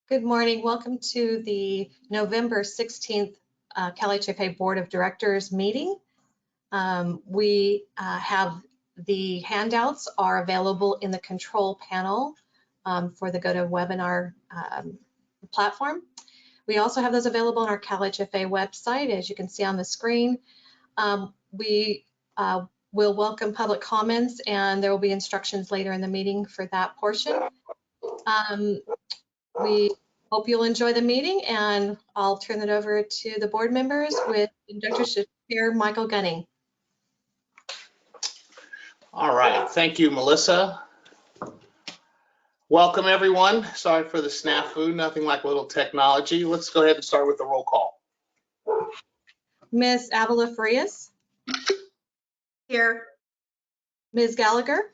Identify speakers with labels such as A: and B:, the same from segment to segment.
A: Good morning. Welcome to the November 16th CalHFA Board of Directors meeting. We have the handouts are available in the control panel for the GoToWebinar platform. We also have those available on our CalHFA website, as you can see on the screen. We will welcome public comments, and there will be instructions later in the meeting for that portion. We hope you'll enjoy the meeting, and I'll turn it over to the board members with Introductorship Chair Michael Gunning.
B: All right, thank you, Melissa. Welcome, everyone. Sorry for the snafu, nothing like a little technology. Let's go ahead and start with the roll call.
A: Ms. Avila Farias.
C: Here.
A: Ms. Gallagher.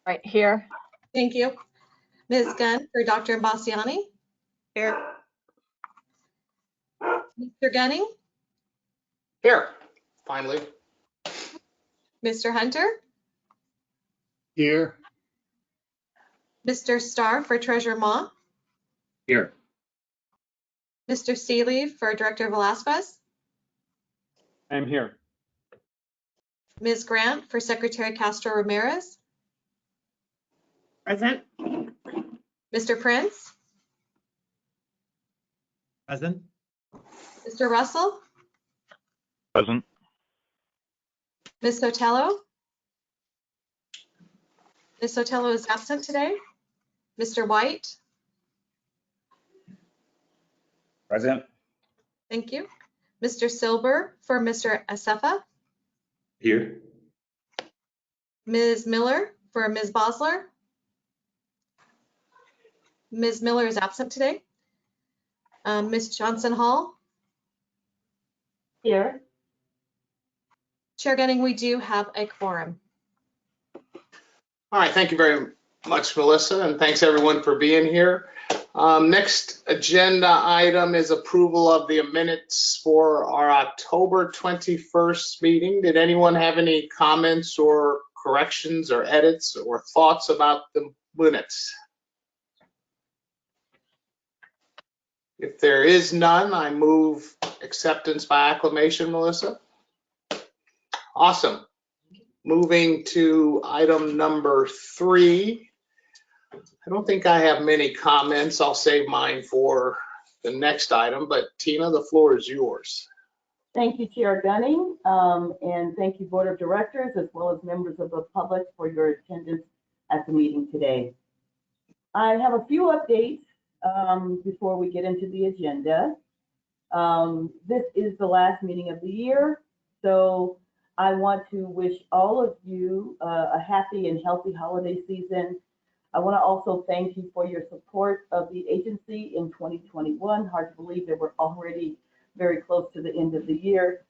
C: Right here.
A: Thank you. Ms. Gunn for Dr. Bassiani.
C: Here.
A: Mr. Gunning.
B: Here, finally.
A: Mr. Hunter.
D: Here.
A: Mr. Starr for Treasurer Ma.
D: Here.
A: Mr. Seeley for Director Velasquez.
D: I'm here.
A: Ms. Grant for Secretary Castro Ramirez.
C: Present.
A: Mr. Prince.
D: Present.
A: Mr. Russell.
D: Present.
A: Ms. Sotelo. Ms. Sotelo is absent today. Mr. White.
D: Present.
A: Thank you. Mr. Silber for Mr. Asefa.
D: Here.
A: Ms. Miller for Ms. Bosler. Ms. Miller is absent today. Ms. Johnson Hall.
C: Here.
A: Chair Gunning, we do have a quorum.
B: All right, thank you very much, Melissa, and thanks everyone for being here. Next agenda item is approval of the minutes for our October 21st meeting. Did anyone have any comments or corrections or edits or thoughts about the minutes? If there is none, I move acceptance by acclamation, Melissa. Awesome. Moving to item number 3. I don't think I have many comments. I'll save mine for the next item, but Tina, the floor is yours.
E: Thank you, Chair Gunning, and thank you, Board of Directors, as well as members of the public for your attendance at the meeting today. I have a few updates before we get into the agenda. This is the last meeting of the year, so I want to wish all of you a happy and healthy holiday season. I want to also thank you for your support of the agency in 2021. Hard to believe that we're already very close to the end of the year.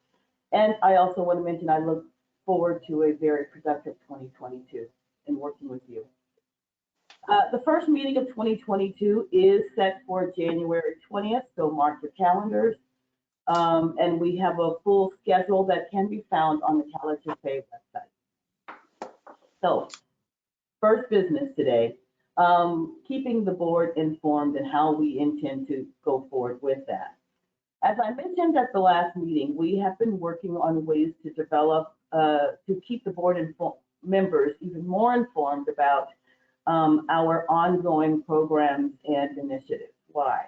E: And I also want to mention I look forward to a very productive 2022 in working with you. The first meeting of 2022 is set for January 20th, so mark your calendars. And we have a full schedule that can be found on the CalHFA website. So, first business today, keeping the board informed and how we intend to go forward with that. As I mentioned at the last meeting, we have been working on ways to develop, to keep the board members even more informed about our ongoing programs and initiatives. Why?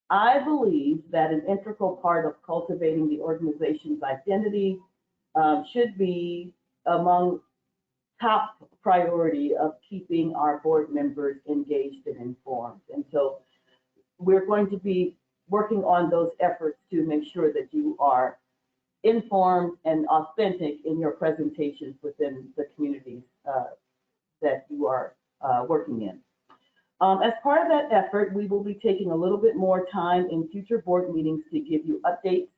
E: I believe that an integral part of cultivating the organization's identity should be among top priority of keeping our board members engaged and informed. And so we're going to be working on those efforts to make sure that you are informed and authentic in your presentations within the communities that you are working in. As part of that effort, we will be taking a little bit more time in future board meetings to give you updates.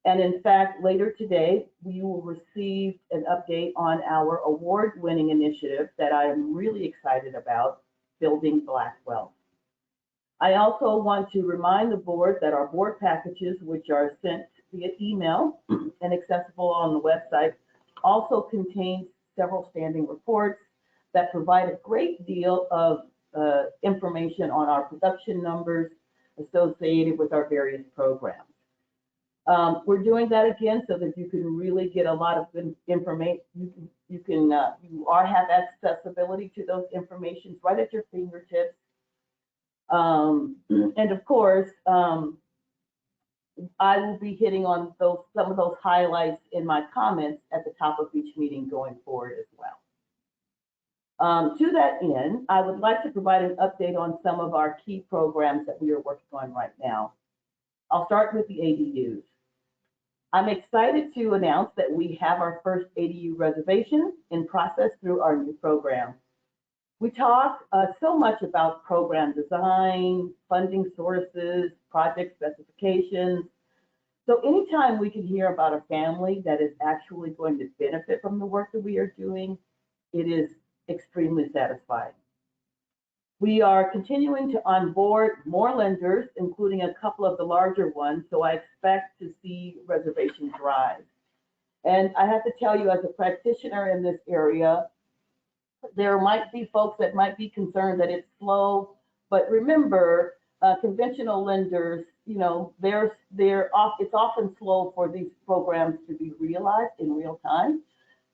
E: And in fact, later today, we will receive an update on our award-winning initiative that I am really excited about, Building Black Wealth. I also want to remind the board that our board packages, which are sent via email and accessible on the website, also contain several standing reports, that provide a great deal of information on our production numbers associated with our various programs. We're doing that again so that you can really get a lot of information. You have accessibility to those informations right at your fingertips. And of course, I will be hitting on some of those highlights in my comments at the top of each meeting going forward as well. To that end, I would like to provide an update on some of our key programs that we are working on right now. I'll start with the ADUs. I'm excited to announce that we have our first ADU reservation in process through our new program. We talk so much about program design, funding sources, project specifications. So anytime we can hear about a family that is actually going to benefit from the work that we are doing, it is extremely satisfying. We are continuing to onboard more lenders, including a couple of the larger ones, so I expect to see reservations rise. And I have to tell you, as a practitioner in this area, there might be folks that might be concerned that it's slow, but remember, conventional lenders, you know, it's often slow for these programs to be realized in real time.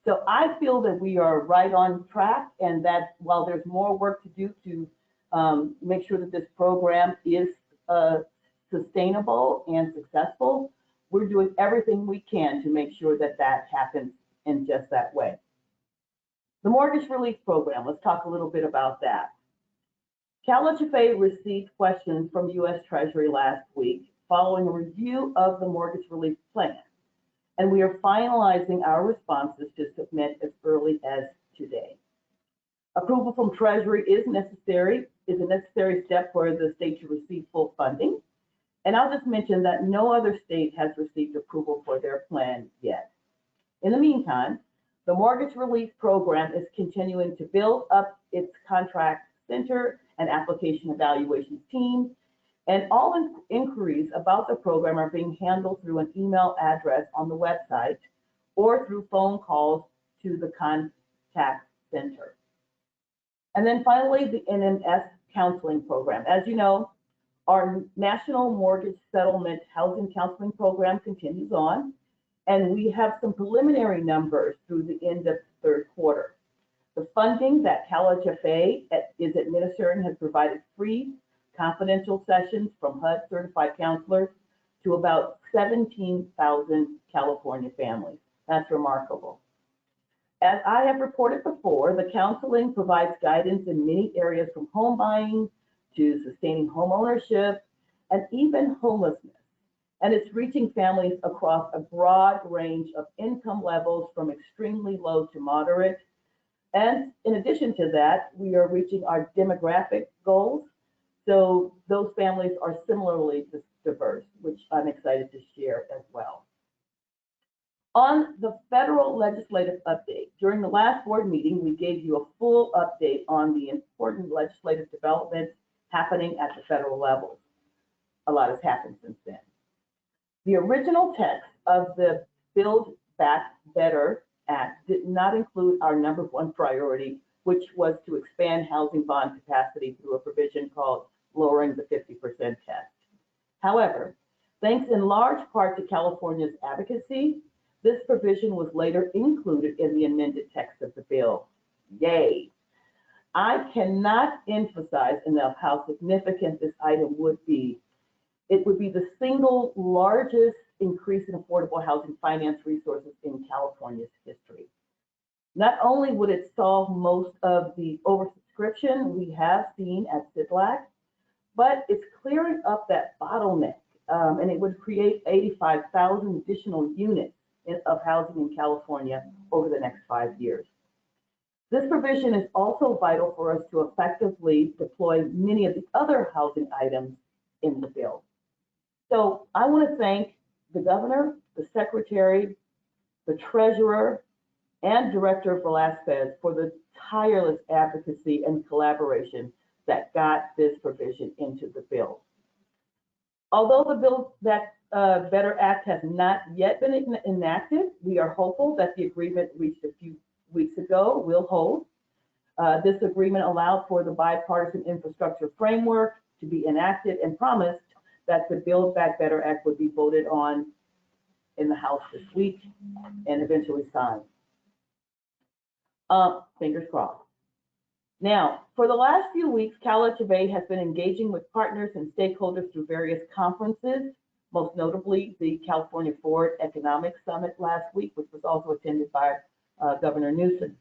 E: So I feel that we are right on track, and that while there's more work to do to make sure that this program is sustainable and successful, we're doing everything we can to make sure that that happens in just that way. The mortgage relief program, let's talk a little bit about that. CalHFA received questions from U.S. Treasury last week following a review of the mortgage relief plan, and we are finalizing our responses to submit as early as today. Approval from Treasury is a necessary step for the state to receive full funding, and I'll just mention that no other state has received approval for their plan yet. In the meantime, the mortgage relief program is continuing to build up its contract center and application evaluation team, and all inquiries about the program are being handled through an email address on the website or through phone calls to the contact center. And then finally, the NMS counseling program. As you know, our National Mortgage Settlement Housing Counseling Program continues on, and we have some preliminary numbers through the end of the third quarter. The funding that CalHFA is administering has provided free confidential sessions from HUD certified counselors to about 17,000 California families. That's remarkable. As I have reported before, the counseling provides guidance in many areas, from home buying to sustaining home ownership and even homelessness. And it's reaching families across a broad range of income levels, from extremely low to moderate. And in addition to that, we are reaching our demographic goals. So those families are similarly diverse, which I'm excited to share as well. On the federal legislative update, during the last board meeting, we gave you a full update on the important legislative developments happening at the federal level. A lot has happened since then. The original text of the Build Back Better Act did not include our number one priority, which was to expand housing bond capacity through a provision called lowering the 50% test. However, thanks in large part to California's advocacy, this provision was later included in the amended text of the bill. Yay! I cannot emphasize enough how significant this item would be. It would be the single largest increase in affordable housing finance resources in California's history. Not only would it solve most of the oversubscription we have seen at CIDLAC, but it's clearing up that bottleneck, and it would create 85,000 additional units of housing in California over the next 5 years. This provision is also vital for us to effectively deploy many of the other housing items in the bill. So I want to thank the governor, the secretary, the treasurer, and Director Velasquez for the tireless advocacy and collaboration that got this provision into the bill. Although the Build Back Better Act has not yet been enacted, we are hopeful that the agreement reached a few weeks ago will hold. This agreement allowed for the bipartisan infrastructure framework to be enacted and promised that the Build Back Better Act would be voted on in the House this week and eventually signed. Fingers crossed. Now, for the last few weeks, CalHFA has been engaging with partners and stakeholders through various conferences, most notably the California Ford Economic Summit last week, which was also attended by Governor Newsom.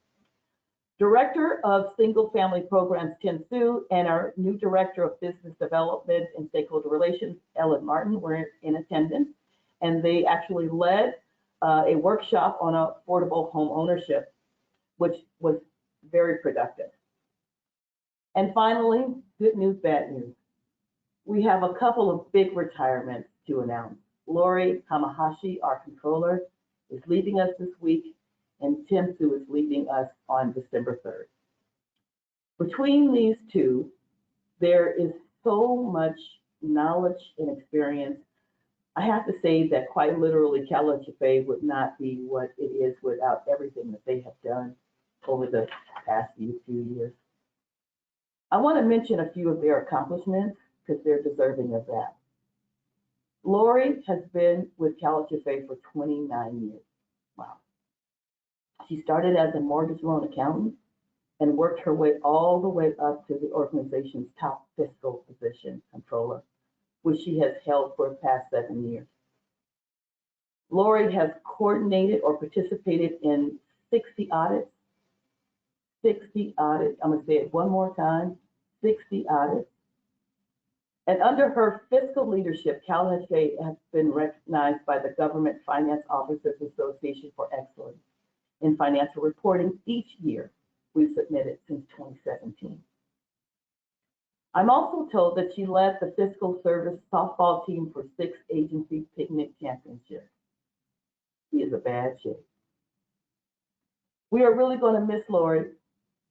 E: Director of Single Family Programs, Tim Su, and our new Director of Business Development and Stakeholder Relations, Ellen Martin, were in attendance, and they actually led a workshop on affordable home ownership, which was very productive. And finally, good news, bad news. We have a couple of big retirements to announce. Lori Hamahashi, our controller, is leaving us this week, and Tim Su is leaving us on December 3rd. Between these two, there is so much knowledge and experience. I have to say that quite literally, CalHFA would not be what it is without everything that they have done over the past few years. I want to mention a few of their accomplishments because they're deserving of that. Lori has been with CalHFA for 29 years. Wow. She started as a mortgage loan accountant and worked her way all the way up to the organization's top fiscal position, controller, which she has held for the past 7 years. Lori has coordinated or participated in 60 audits. 60 audits. I'm going to say it one more time. 60 audits. And under her fiscal leadership, CalHFA has been recognized by the Government Finance Officers Association for excellence in financial reporting each year we've submitted since 2017. I'm also told that she led the fiscal service softball team for 6 agency picnic championships. She is a bad shape. We are really going to miss Lori,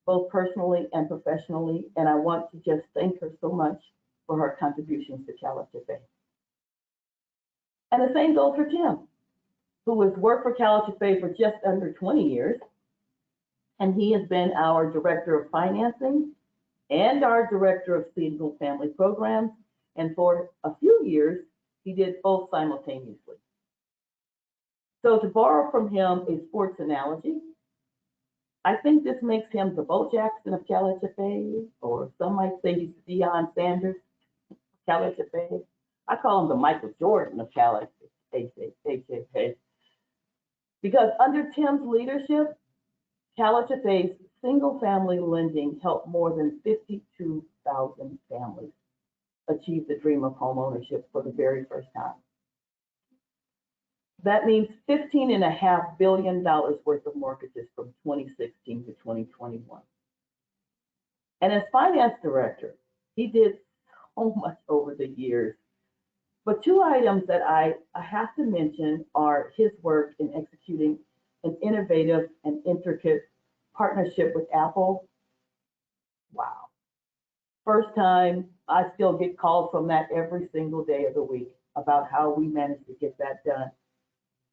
E: both personally and professionally, and I want to just thank her so much for her contributions to CalHFA. And the same goes for Tim, who has worked for CalHFA for just under 20 years, and he has been our Director of Financing and our Director of Single Family Programs, and for a few years, he did both simultaneously. So to borrow from him a sports analogy, I think this makes him the Bo Jackson of CalHFA, or some might say he's the Deion Sanders of CalHFA. I call him the Michael Jordan of CalHFA. Because under Tim's leadership, CalHFA's single-family lending helped more than 52,000 families achieve the dream of homeownership for the very first time. That means $15.5 billion worth of mortgages from 2016 to 2021. And as finance director, he did so much over the years. But 2 items that I have to mention are his work in executing an innovative and intricate partnership with Apple. Wow. First time, I still get calls from that every single day of the week about how we managed to get that done.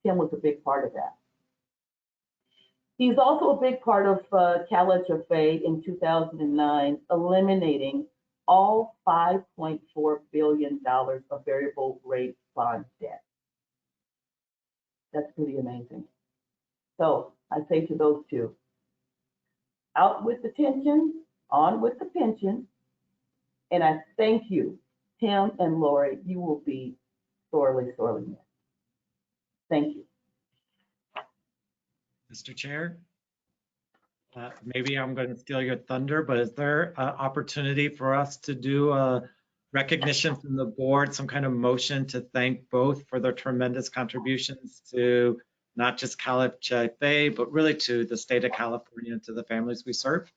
E: Tim was a big part of that. He's also a big part of CalHFA in 2009, eliminating all $5.4 billion of variable rate bond debt. That's pretty amazing. So I say to those two, out with the tension, on with the pension, and I thank you, Tim and Lori. You will be sorely, sorely missed. Thank you.
F: Mr. Chair, maybe I'm going to steal your thunder, but is there an opportunity for us to do a recognition from the board, some kind of motion to thank both for their tremendous contributions to not just CalHFA, but really to the state of California and to the families we serve?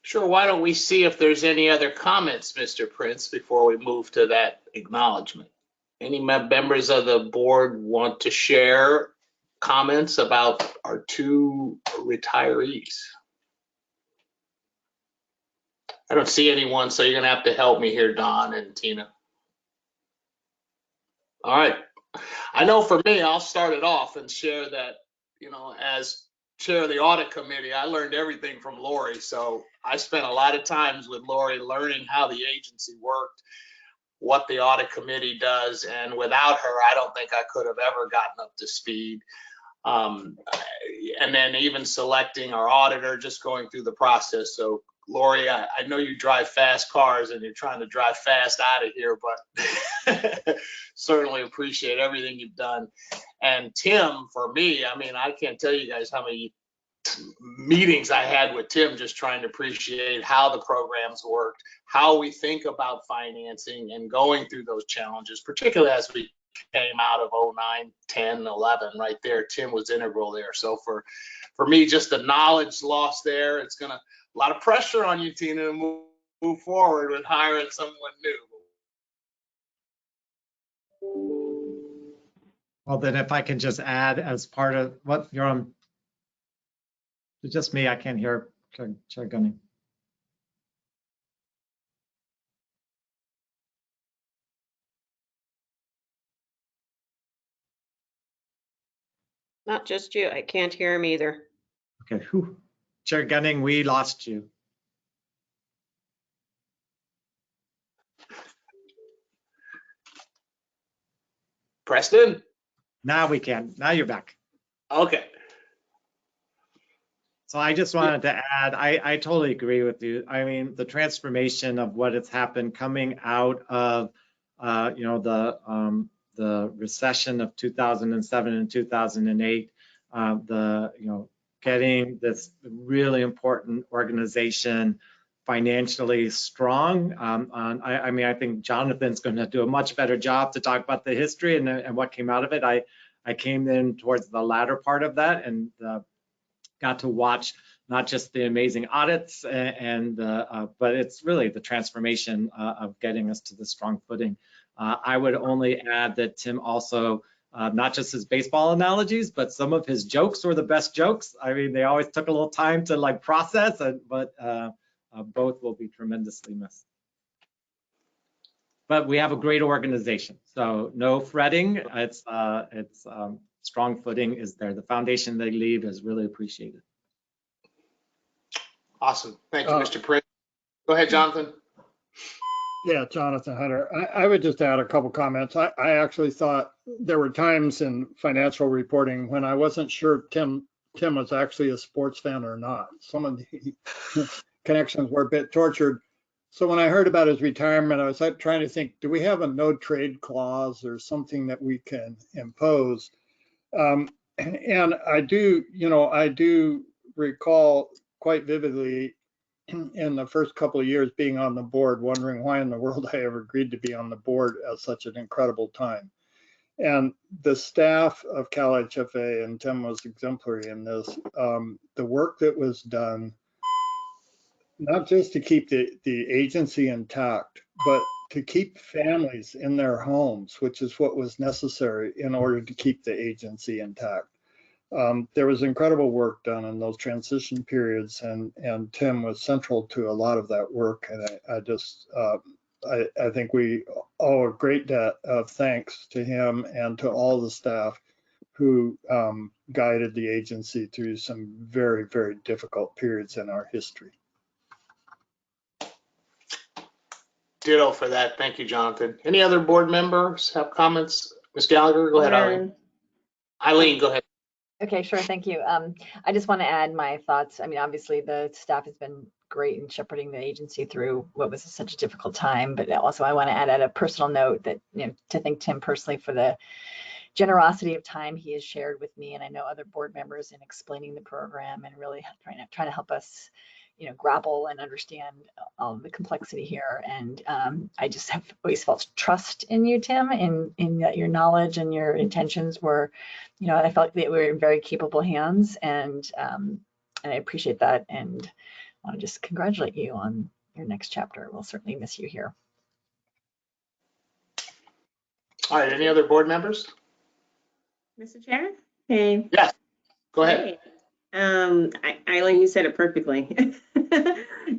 B: Sure, why don't we see if there's any other comments, Mr. Prince, before we move to that acknowledgement? Any members of the board want to share comments about our 2 retirees? I don't see anyone, so you're gonna have to help me here, Don and Tina. All right. I know for me, I'll start it off and share that, you know, as chair of the audit committee, I learned everything from Lori. So I spent a lot of times with Lori learning how the agency worked, what the audit committee does. And without her, I don't think I could have ever gotten up to speed. And then even selecting our auditor, just going through the process. So Lori, I know you drive fast cars and you're trying to drive fast out of here, but certainly appreciate everything you've done. And Tim, for me, I mean, I can't tell you guys how many meetings I had with Tim just trying to appreciate how the programs worked, how we think about financing and going through those challenges, particularly as we came out of 09, 10, 11, right there. Tim was integral there. So for me, just the knowledge lost there, it's going to, a lot of pressure on you, Tina, to move forward with hiring someone new.
F: Well, then if I can just add as part of what you're on, it's just me, I can't hear Chair Gunning.
C: Not just you. I can't hear him either.
F: Okay, whew. Chair Gunning, we lost you.
B: Preston?
F: Now we can, now you're back.
B: Okay.
F: So I just wanted to add, I totally agree with you. I mean, the transformation of what has happened coming out of, the recession of 2007 and 2008, getting this really important organization financially strong. I mean, I think Jonathan's going to do a much better job to talk about the history and what came out of it. I came in towards the latter part of that and got to watch not just the amazing audits but it's really the transformation of getting us to the strong footing. I would only add that Tim also, not just his baseball analogies, but some of his jokes were the best jokes. I mean, they always took a little time to like process, but both will be tremendously missed. But we have a great organization, so no fretting. It's strong footing is there. The foundation they leave is really appreciated.
B: Awesome. Thank you, Mr. Prince. Go ahead, Jonathan.
G: Yeah, Jonathan Hunter. I would just add a couple comments. I actually thought there were times in financial reporting when I wasn't sure Tim was actually a sports fan or not. Some of the connections were a bit tortured. So when I heard about his retirement, I was trying to think, do we have a no trade clause or something that we can impose? And I do recall quite vividly in the first couple of years being on the board, wondering why in the world I ever agreed to be on the board at such an incredible time. And the staff of CalHFA, and Tim was exemplary in this, the work that was done, not just to keep the agency intact, but to keep families in their homes, which is what was necessary in order to keep the agency intact. There was incredible work done in those transition periods, and Tim was central to a lot of that work. And I think we owe a great debt of thanks to him and to all the staff who guided the agency through some very, very difficult periods in our history.
B: Ditto for that. Thank you, Jonathan. Any other board members have comments? Ms. Gallagher, go ahead, Eileen. Eileen, go ahead.
H: Okay, sure. Thank you. I just want to add my thoughts. I mean, obviously the staff has been great in shepherding the agency through what was such a difficult time, but also I want to add at a personal note that, to thank Tim personally for the generosity of time he has shared with me, and I know other board members, in explaining the program and really trying to help us, grapple and understand all the complexity here. And I just have always felt trust in you, Tim, in that your knowledge and your intentions were, I felt that we were in very capable hands, and I appreciate that, and I want to just congratulate you on your next chapter. We'll certainly miss you here.
B: All right, any other board members?
I: Mr. Chair? Hey.
B: Yes, go ahead.
I: Hey. Eileen, you said it perfectly.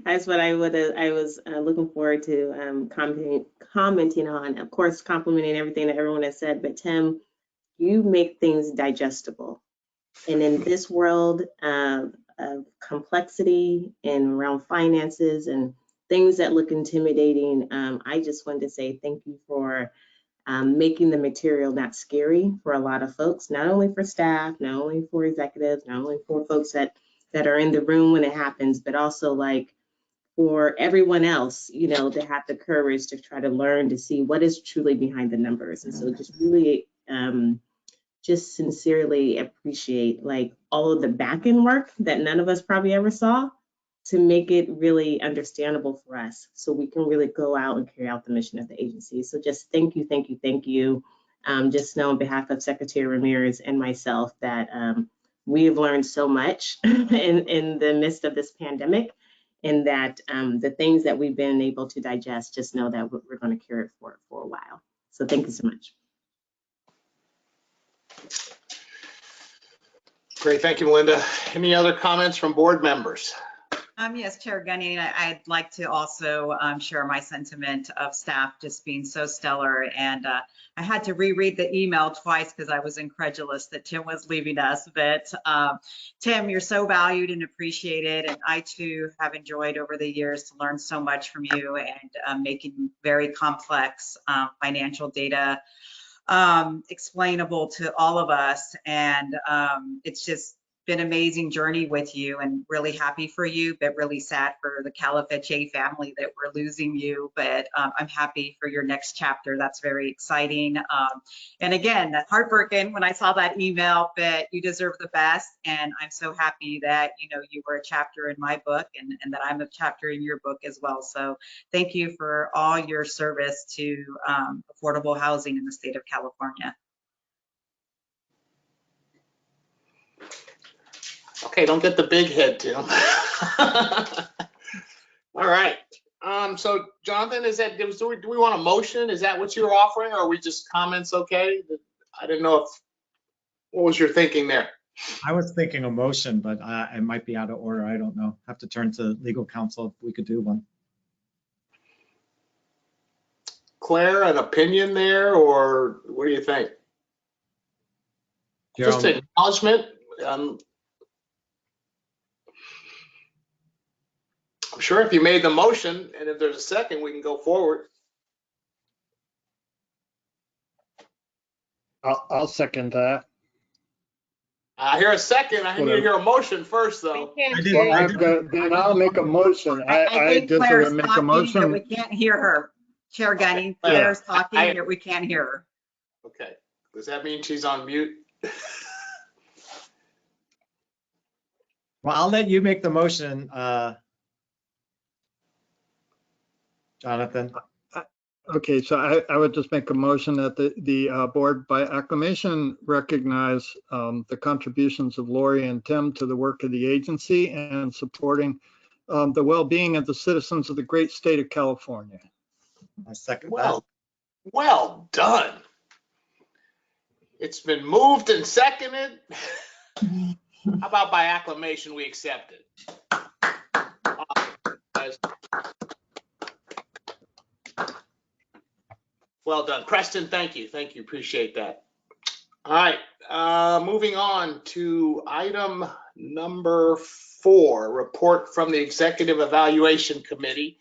I: That's what I was looking forward to commenting on. Of course, complimenting everything that everyone has said, but Tim, you make things digestible. And in this world of complexity and around finances and things that look intimidating, I just wanted to say thank you for making the material not scary for a lot of folks, not only for staff, not only for executives, not only for folks that are in the room when it happens, but also like for everyone else, you know, to have the courage to try to learn to see what is truly behind the numbers. And so just really just sincerely appreciate like all of the back end work that none of us probably ever saw to make it really understandable for us so we can really go out and carry out the mission of the agency. So just thank you, thank you, thank you. Just know on behalf of Secretary Ramirez and myself that we have learned so much in the midst of this pandemic, and that the things that we've been able to digest, just know that we're going to carry it for a while. So thank you so much.
B: Great, thank you, Melinda. Any other comments from board members?
J: Yes, Chair Gunning, I'd like to also share my sentiment of staff just being so stellar. And I had to reread the email twice because I was incredulous that Tim was leaving us. But Tim, you're so valued and appreciated. And I too have enjoyed over the years to learn so much from you and making very complex financial data explainable to all of us. And it's just been an amazing journey with you, and really happy for you, but really sad for the CalHFA family that we're losing you. But I'm happy for your next chapter. That's very exciting. And again, heartbroken when I saw that email, but you deserve the best. And I'm so happy that, you know, you were a chapter in my book, and that I'm a chapter in your book as well. So thank you for all your service to affordable housing in the state of California.
B: Okay, don't get the big head, Tim. All right. So Jonathan, do we want a motion? Is that what you're offering, or are we just comments okay? I didn't know what was your thinking there?
F: I was thinking a motion, but it might be out of order. I don't know. Have to turn to legal counsel if we could do one.
B: Claire, an opinion there, or what do you think? Just an acknowledgement. I'm sure if you made the motion and if there's a second, we can go forward.
G: I'll second that.
B: I hear a second. I need to hear a motion first, though.
C: We can't
F: I did-
C: hear
F: I
C: you.
F: did-
G: Then I'll make a motion.
J: I
G: I
J: think
G: just
J: Claire's
G: make a
J: talking, but we
G: motion.
J: can't hear her. Chair Gunning, Claire's talking, but we can't hear her.
B: Okay. Does that mean she's on mute?
F: Well, I'll let you make the motion, Jonathan.
G: Okay, so I would just make a motion that the board by acclamation recognize the contributions of Lori and Tim to the work of the agency and supporting the well-being of the citizens of the great state of California.
F: I second that.
B: Well done. It's been moved and seconded. How about by acclamation we accept it? Well done. Preston, thank you. Thank you. Appreciate that. All right. Moving on to item number 4, report from the Executive Evaluation Committee.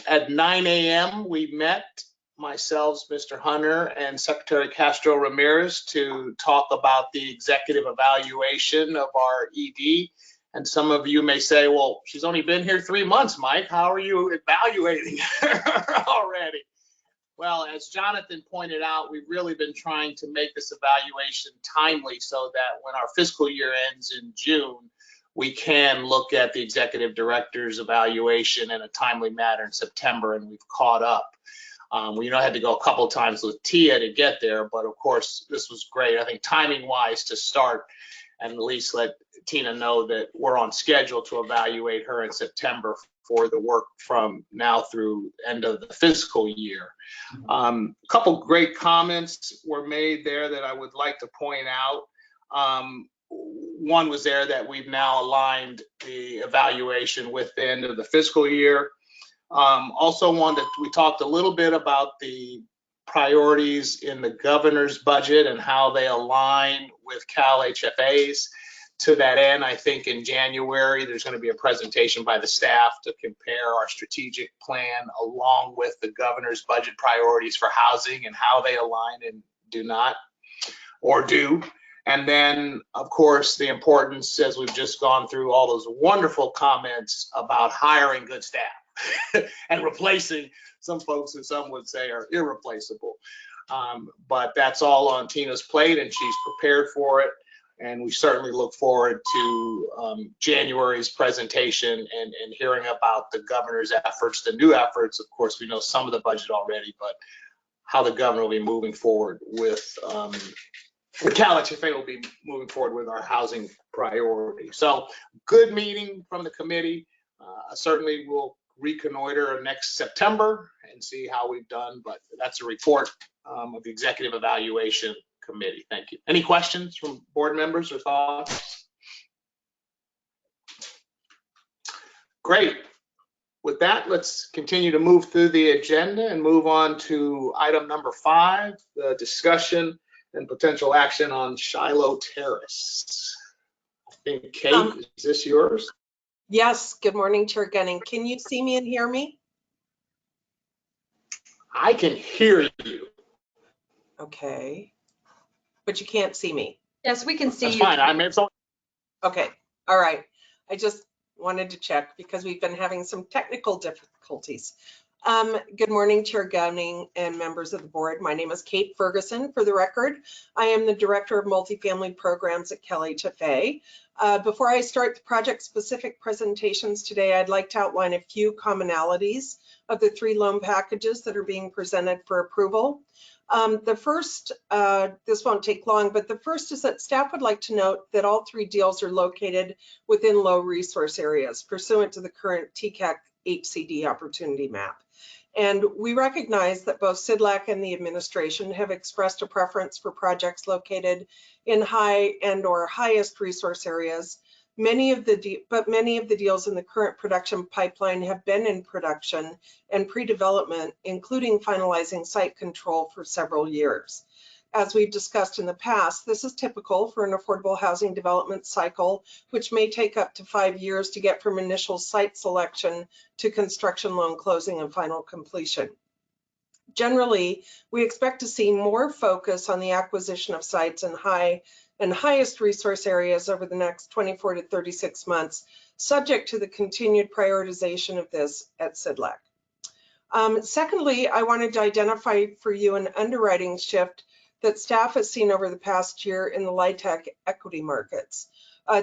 B: At 9 a.m., we met, myself, Mr. Hunter, and Secretary Castro Ramirez to talk about the executive evaluation of our ED. And some of you may say, well, she's only been here 3 months, Mike. How are you evaluating her already? Well, as Jonathan pointed out, we've really been trying to make this evaluation timely so that when our fiscal year ends in June, we can look at the executive director's evaluation in a timely manner in September, and we've caught up. We had to go a couple times with Tia to get there, but of course, this was great. I think timing-wise to start and at least let Tina know that we're on schedule to evaluate her in September for the work from now through end of the fiscal year. A couple great comments were made there that I would like to point out. One was there that we've now aligned the evaluation with the end of the fiscal year. Also we talked a little bit about the priorities in the governor's budget and how they align with CalHFA's. To that end, I think in January, there's going to be a presentation by the staff to compare our strategic plan along with the governor's budget priorities for housing and how they align and do not, or do. And then, of course, the importance, as we've just gone through all those wonderful comments about hiring good staff and replacing some folks who some would say are irreplaceable. But that's all on Tina's plate, and she's prepared for it. And we certainly look forward to January's presentation and hearing about the governor's efforts, the new efforts. Of course, we know some of the budget already, but how the governor will be moving forward with, the CalHFA will be moving forward with our housing priority. So good meeting from the committee. Certainly we'll reconnoiter next September and see how we've done, but that's a report of the Executive Evaluation Committee. Thank you. Any questions from board members or thoughts? Great. With that, let's continue to move through the agenda and move on to item number 5, the discussion and potential action on Shiloh Terrace. I think, Kate, is this yours?
K: Yes, good morning, Chair Gunning. Can you see me and hear me?
B: I can hear you.
K: Okay, but you can't see me.
A: Yes, we can see
B: That's
A: you.
B: fine. I mean, it's all
K: Okay, all right. I just wanted to check because we've been having some technical difficulties. Good morning, Chair Gunning and members of the board. My name is Kate Ferguson, for the record. I am the Director of Multifamily Programs at CalHFA. Before I start the project-specific presentations today, I'd like to outline a few commonalities of the 3 loan packages that are being presented for approval. The first, this won't take long, but the first is that staff would like to note that all 3 deals are located within low resource areas pursuant to the current TCAC HCD opportunity map. And we recognize that both CIDLAC and the administration have expressed a preference for projects located in high and or highest resource areas. Many of the deals in the current production pipeline have been in production and pre-development, including finalizing site control for several years. As we've discussed in the past, this is typical for an affordable housing development cycle, which may take up to 5 years to get from initial site selection to construction loan closing and final completion. Generally, we expect to see more focus on the acquisition of sites in high and highest resource areas over the next 24 to 36 months, subject to the continued prioritization of this at CIDLAC. Secondly, I wanted to identify for you an underwriting shift that staff has seen over the past year in the LIHTC equity markets.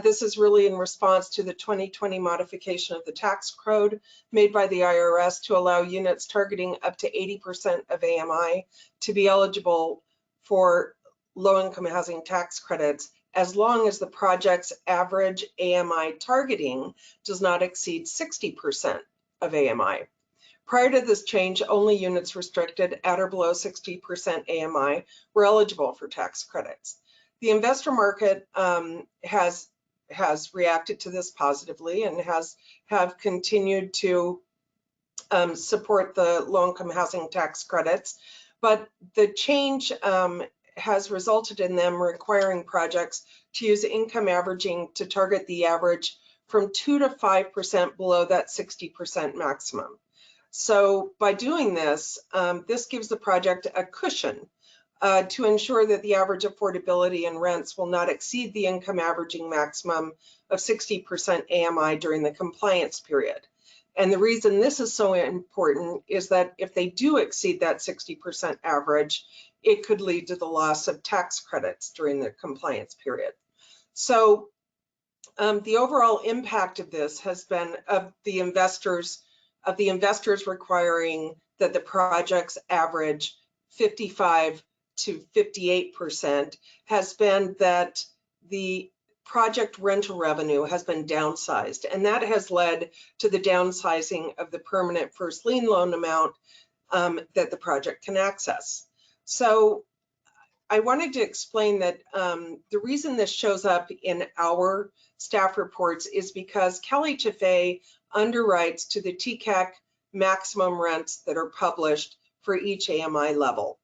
K: This is really in response to the 2020 modification of the tax code made by the IRS to allow units targeting up to 80% of AMI to be eligible for low-income housing tax credits as long as the project's average AMI targeting does not exceed 60% of AMI. Prior to this change, only units restricted at or below 60% AMI were eligible for tax credits. The investor market has reacted to this positively and have continued to support the low-income housing tax credits, but the change has resulted in them requiring projects to use income averaging to target the average from 2 to 5% below that 60% maximum. So by doing this, this gives the project a cushion to ensure that the average affordability and rents will not exceed the income averaging maximum of 60% AMI during the compliance period. And the reason this is so important is that if they do exceed that 60% average, it could lead to the loss of tax credits during the compliance period. So the overall impact of this has been of the investors requiring that the projects average 55 to 58% has been that the project rental revenue has been downsized, and that has led to the downsizing of the permanent first lien loan amount that the project can access. So I wanted to explain that the reason this shows up in our staff reports is because CalHFA underwrites to the TCAC maximum rents that are published for each AMI level.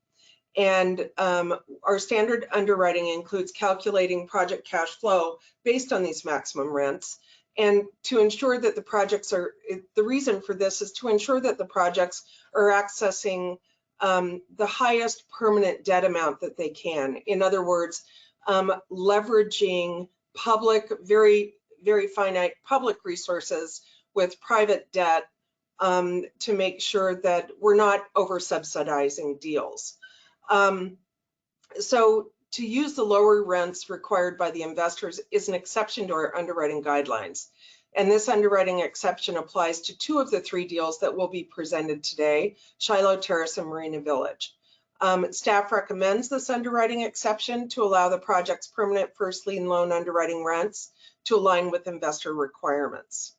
K: And our standard underwriting includes calculating project cash flow based on these maximum rents. And to ensure that the projects are, the reason for this is to ensure that the projects are accessing the highest permanent debt amount that they can. In other words, leveraging public, very finite public resources with private debt to make sure that we're not over subsidizing deals. So to use the lower rents required by the investors is an exception to our underwriting guidelines. And this underwriting exception applies to 2 of the 3 deals that will be presented today, Shiloh Terrace and Marina Village. Staff recommends this underwriting exception to allow the project's permanent first lien loan underwriting rents to align with investor requirements.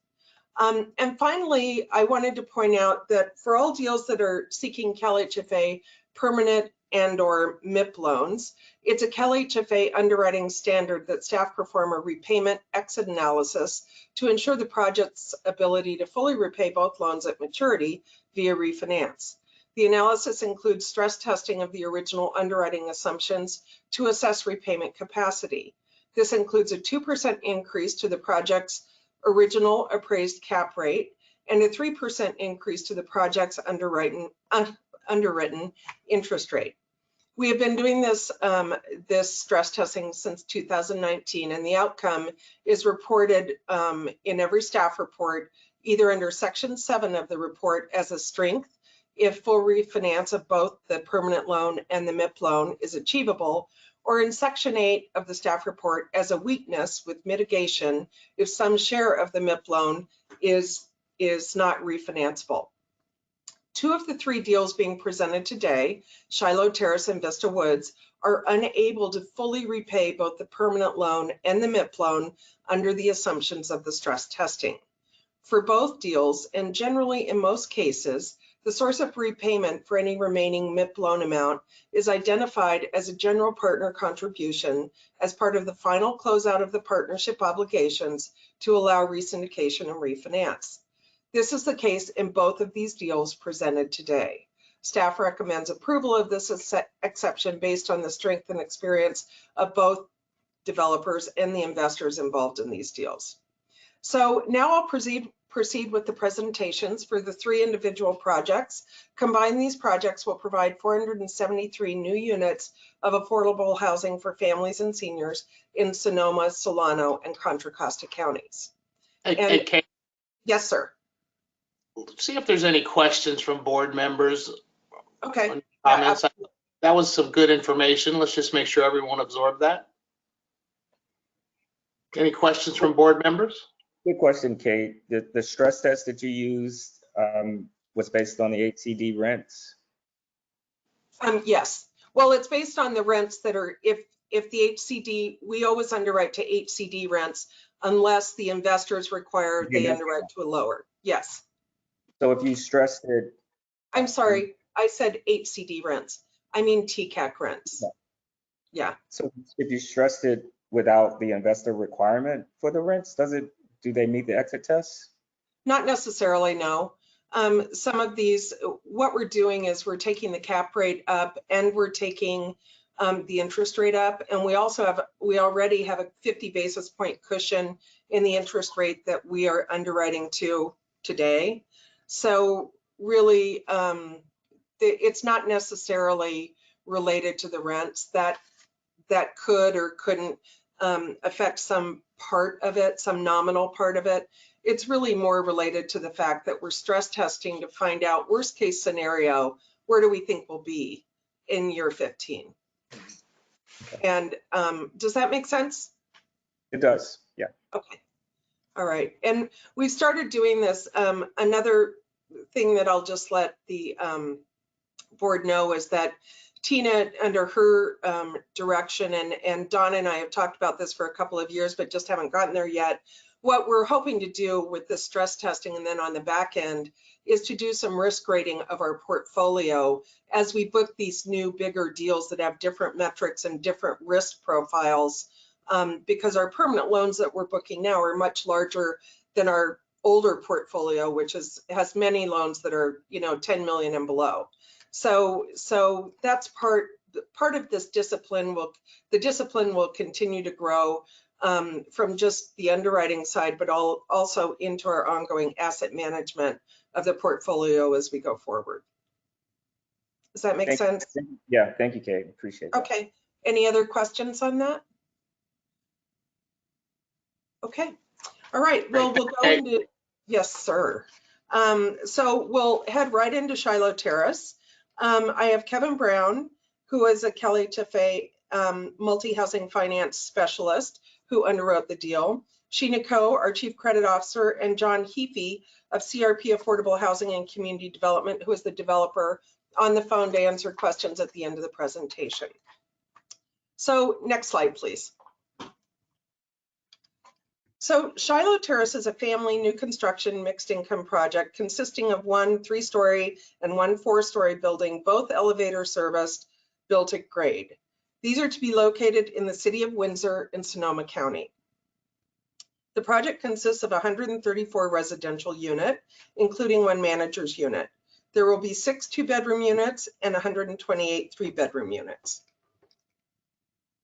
K: And finally, I wanted to point out that for all deals that are seeking CalHFA permanent and/or MIP loans, it's a CalHFA underwriting standard that staff perform a repayment exit analysis to ensure the project's ability to fully repay both loans at maturity via refinance. The analysis includes stress testing of the original underwriting assumptions to assess repayment capacity. This includes a 2% increase to the project's original appraised cap rate and a 3% increase to the project's underwritten interest rate. We have been doing this stress testing since 2019, and the outcome is reported in every staff report, either under Section 7 of the report as a strength, if full refinance of both the permanent loan and the MIP loan is achievable, or in Section 8 of the staff report as a weakness with mitigation if some share of the MIP loan is not refinanceable. 2 of the 3 deals being presented today, Shiloh Terrace and Vista Woods, are unable to fully repay both the permanent loan and the MIP loan under the assumptions of the stress testing. For both deals, and generally in most cases, the source of repayment for any remaining MIP loan amount is identified as a general partner contribution as part of the final closeout of the partnership obligations to allow resyndication and refinance. This is the case in both of these deals presented today. Staff recommends approval of this exception based on the strength and experience of both developers and the investors involved in these deals. So now I'll proceed with the presentations for the 3 individual projects. Combined, these projects will provide 473 new units of affordable housing for families and seniors in Sonoma, Solano, and Contra Costa counties.
B: Hey, Kate,
K: Yes, sir.
B: see if there's any questions from board members.
K: Okay.
B: On comments. That was some good information. Let's just make sure everyone absorbed that. Any questions from board members?
D: Good question, Kate. The stress test that you used was based on the HCD rents?
K: Yes. Well, it's based on the rents that are, if the HCD, we always underwrite to HCD rents unless the investors require they underwrite to a lower. Yes.
D: So if you stressed it.
K: I'm sorry, I said HCD rents. I mean TCAC rents. Yeah.
D: So if you stressed it without the investor requirement for the rents, do they meet the exit tests?
K: Not necessarily, no. Some of these, what we're doing is we're taking the cap rate up and we're taking the interest rate up. And we already have a 50 basis point cushion in the interest rate that we are underwriting to today. So really, it's not necessarily related to the rents that could or couldn't affect some part of it, some nominal part of it. It's really more related to the fact that we're stress testing to find out worst case scenario, where do we think we'll be in year 15? And does that make sense?
D: It does, yeah.
K: Okay. All right. And we started doing this. Another thing that I'll just let the board know is that Tina, under her direction, and Don and I have talked about this for a couple of years, but just haven't gotten there yet. What we're hoping to do with the stress testing and then on the back end is to do some risk rating of our portfolio as we book these new bigger deals that have different metrics and different risk profiles, because our permanent loans that we're booking now are much larger than our older portfolio, which has many loans that are 10 million and below. So that's part part of this discipline will continue to grow from just the underwriting side, but also into our ongoing asset management of the portfolio as we go forward. Does that make sense?
D: Yeah, thank you, Kate. Appreciate that.
K: Okay. Any other questions on that? Okay. All right. Well, we'll go into, yes, sir. So we'll head right into Shiloh Terrace. I have Kevin Brown, who is a CalHFA multi-housing finance specialist who underwrote the deal. Sheena Ko, our Chief Credit Officer, and John Heafy of CRP Affordable Housing and Community Development, who is the developer, on the phone to answer questions at the end of the presentation. So next slide, please. So Shiloh Terrace is a family new construction mixed income project consisting of one 3-story and one 4-story building, both elevator serviced, built at grade. These are to be located in the city of Windsor in Sonoma County. The project consists of 134 residential units, including one manager's unit. There will be 6 2-bedroom units and 128 3-bedroom units.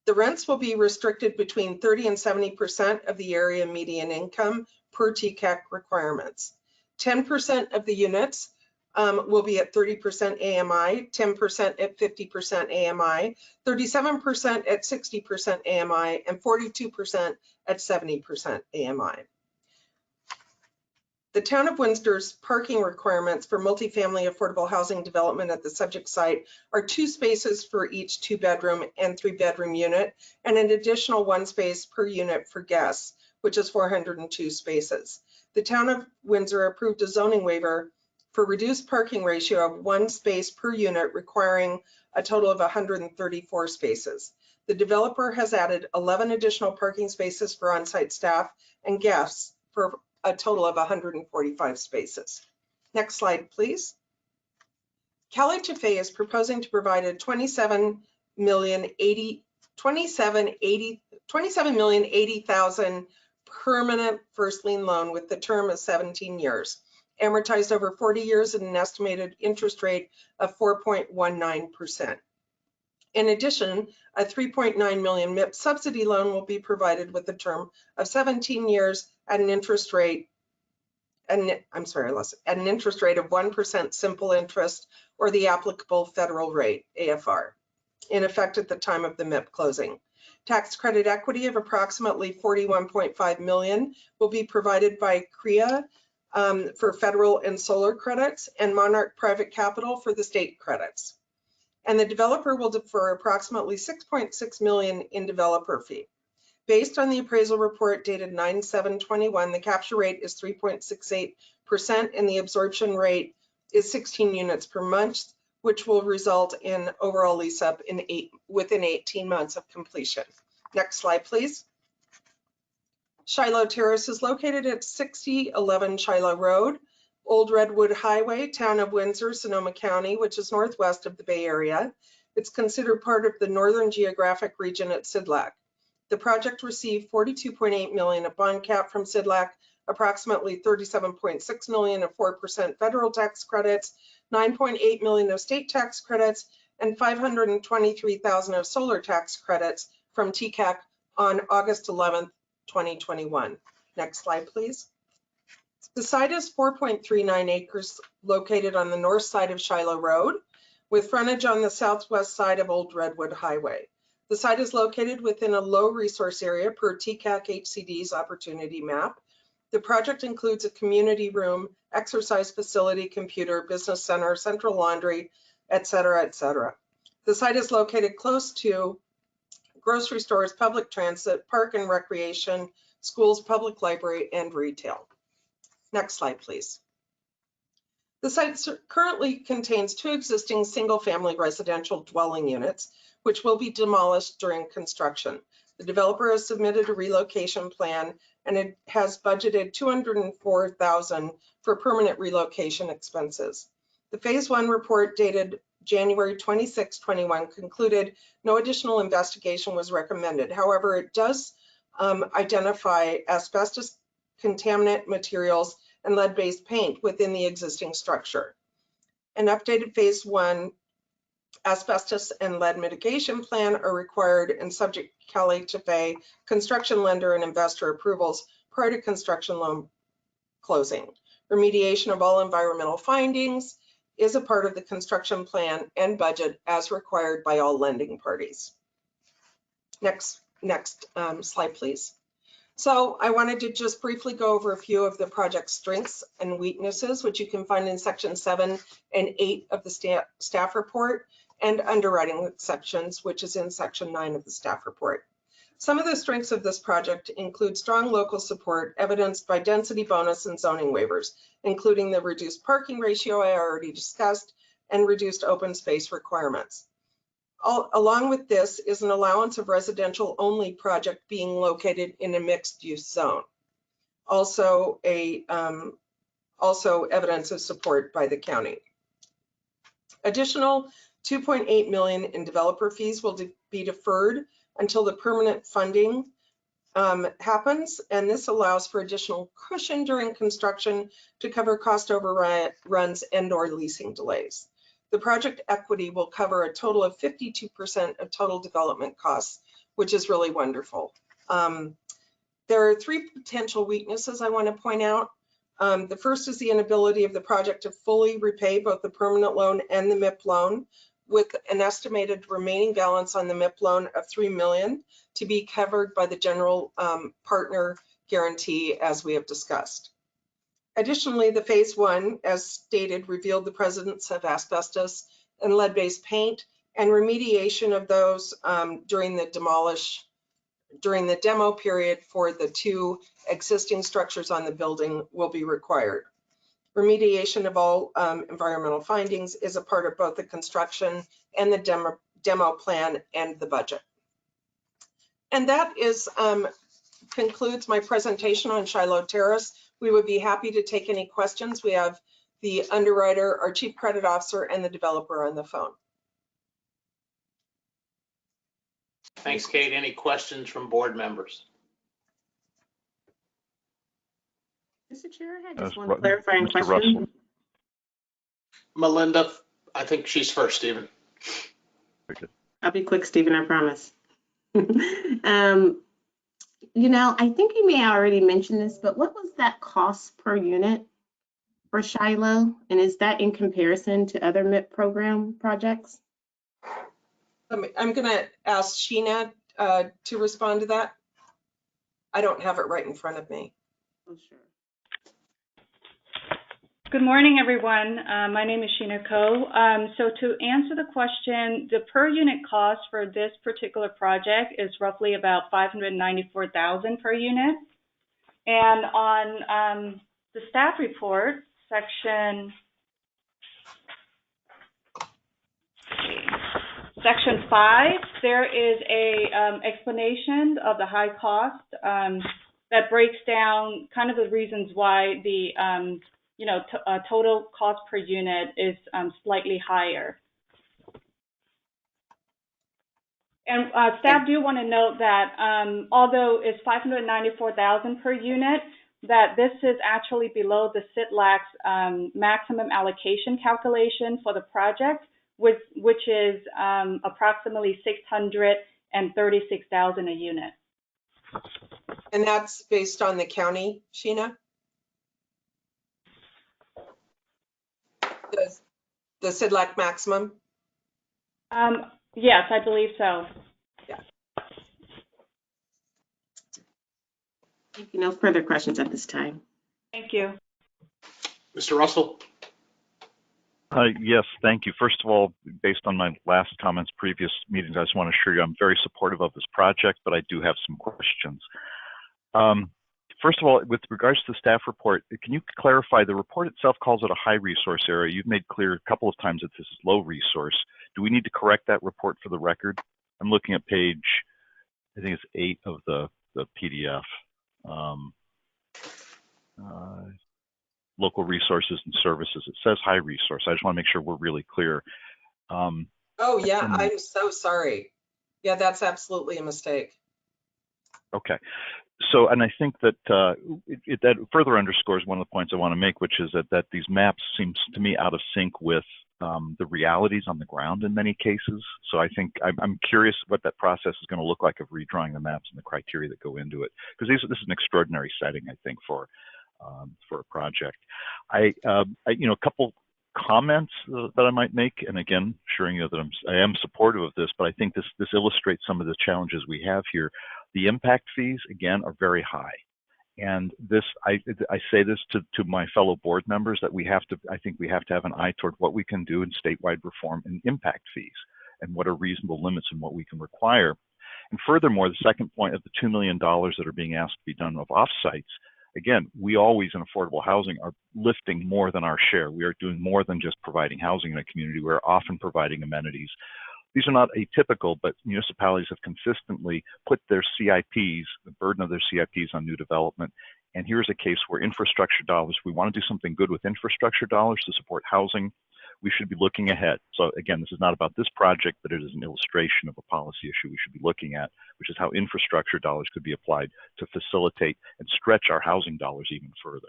K: The rents will be restricted between 30 and 70% of the area median income per TCAC requirements. 10% of the units will be at 30% AMI, 10% at 50% AMI, 37% at 60% AMI, and 42% at 70% AMI. The Town of Windsor's parking requirements for multifamily affordable housing development at the subject site are 2 spaces for each 2-bedroom and 3-bedroom unit, and an additional 1 space per unit for guests, which is 402 spaces. The Town of Windsor approved a zoning waiver for reduced parking ratio of 1 space per unit, requiring a total of 134 spaces. The developer has added 11 additional parking spaces for on-site staff and guests for a total of 145 spaces. Next slide, please. CalHFA is proposing to provide a $27,080,000 permanent first lien loan with the term of 17 years, amortized over 40 years at an estimated interest rate of 4.19%. In addition, a $3.9 million MIP subsidy loan will be provided with a term of 17 years at an interest rate, at an interest rate of 1% simple interest, or the applicable federal rate, AFR, in effect at the time of the MIP closing. Tax credit equity of approximately $41.5 million will be provided by CREA for federal and solar credits, and Monarch Private Capital for the state credits. And the developer will defer approximately $6.6 million in developer fee. Based on the appraisal report dated 9/7/21, the capture rate is 3.68% and the absorption rate is 16 units per month, which will result in overall lease up within 18 months of completion. Next slide, please. Shiloh Terrace is located at 6011 Shiloh Road, Old Redwood Highway, Town of Windsor, Sonoma County, which is northwest of the Bay Area. It's considered part of the Northern Geographic Region at SIDLAC. The project received $42.8 million of bond cap from SIDLAC, approximately $37.6 million of 4% federal tax credits, $9.8 million of state tax credits, and $523,000 of solar tax credits from TCAC on August 11th, 2021. Next slide, please. The site is 4.39 acres located on the north side of Shiloh Road, with frontage on the southwest side of Old Redwood Highway. The site is located within a low resource area per TCAC HCD's opportunity map. The project includes a community room, exercise facility, computer, business center, central laundry, et cetera, et cetera. The site is located close to grocery stores, public transit, park and recreation, schools, public library, and retail. Next slide, please. The site currently contains 2 existing single-family residential dwelling units, which will be demolished during construction. The developer has submitted a relocation plan, and it has budgeted $204,000 for permanent relocation expenses. The Phase 1 report dated January 26, 21 concluded no additional investigation was recommended. However, it does identify asbestos contaminant materials and lead-based paint within the existing structure. An updated Phase 1 Asbestos and lead mitigation plan are required and subject to CalHFA, construction lender and investor approvals prior to construction loan closing. Remediation of all environmental findings is a part of the construction plan and budget as required by all lending parties. Next slide, please. So I wanted to just briefly go over a few of the project's strengths and weaknesses, which you can find in section 7 and 8 of the staff report, and underwriting sections, which is in section 9 of the staff report. Some of the strengths of this project include strong local support evidenced by density bonus and zoning waivers, including the reduced parking ratio I already discussed and reduced open space requirements. Along with this is an allowance of residential only project being located in a mixed use zone. Also evidence of support by the county. Additional $2.8 million in developer fees will be deferred until the permanent funding happens, and this allows for additional cushion during construction to cover cost overruns and/or leasing delays. The project equity will cover a total of 52% of total development costs, which is really wonderful. There are 3 potential weaknesses I want to point out. The first is the inability of the project to fully repay both the permanent loan and the MIP loan, with an estimated remaining balance on the MIP loan of $3 million to be covered by the general partner guarantee, as we have discussed. Additionally, the phase 1, as stated, revealed the presence of asbestos and lead-based paint, and remediation of those during the demo period for the 2 existing structures on the building will be required. Remediation of all environmental findings is a part of both the construction and the demo plan and the budget. And that is concludes my presentation on Shiloh Terrace. We would be happy to take any questions. We have the underwriter, our chief credit officer, and the developer on the phone.
B: Thanks, Kate. Any questions from board members?
I: Mr. Chair, I had just one clarifying
L: Mr.
I: question.
L: Russell.
B: Melinda, I think she's first, Stephen.
I: I'll be quick, Stephen, I promise. You know, I think you may already mention this, but what was that cost per unit for Shiloh? And is that in comparison to other MIP program projects?
K: I'm going to ask Sheena to respond to that. I don't have it right in front of me.
I: Oh, sure.
M: Good morning, everyone. My name is Sheena Ko. So to answer the question, the per unit cost for this particular project is roughly about $594,000 per unit. And on the staff report, section 5, there is a explanation of the high cost that breaks down kind of the reasons why the total cost per unit is slightly higher. And staff do want to note that although it's $594,000 per unit, that this is actually below the CITLAC's maximum allocation calculation for the project, which is approximately $636,000 a unit.
K: And that's based on the county, Sheena? The CIDLAC maximum?
M: Yes, I believe so.
K: Yeah.
I: Thank you. No further questions at this time.
M: Thank you.
B: Mr. Russell?
L: Yes, thank you. First of all, based on my last comments, previous meetings, I just want to assure you I'm very supportive of this project, but I do have some questions. First of all, with regards to the staff report, can you clarify, the report itself calls it a high resource area. You've made clear a couple of times that this is low resource. Do we need to correct that report for the record? I'm looking at page, I think it's 8 of the PDF. Local resources and services. It says high resource. I just want to make sure we're really clear.
K: Oh, yeah, I'm so sorry. Yeah, that's absolutely a mistake.
L: Okay. So, and I think that that further underscores one of the points I want to make, which is that these maps seems to me out of sync with the realities on the ground in many cases. So I think I'm curious what that process is going to look like of redrawing the maps and the criteria that go into it, because this is an extraordinary setting, I think, for a project. A couple comments that I might make, and again, assuring you that I am supportive of this, but I think this illustrates some of the challenges we have here. The impact fees, again, are very high. And this, I say this to my fellow board members, that I think we have to have an eye toward what we can do in statewide reform and impact fees, and what are reasonable limits and what we can require. And furthermore, the second point of the $2 million that are being asked to be done of offsites, again, we always in affordable housing are lifting more than our share. We are doing more than just providing housing in a community. We're often providing amenities. These are not atypical, but municipalities have consistently put their CIPs, the burden of their CIPs, on new development. And here's a case where infrastructure dollars, we want to do something good with infrastructure dollars to support housing. We should be looking ahead. So again, this is not about this project, but it is an illustration of a policy issue we should be looking at, which is how infrastructure dollars could be applied to facilitate and stretch our housing dollars even further.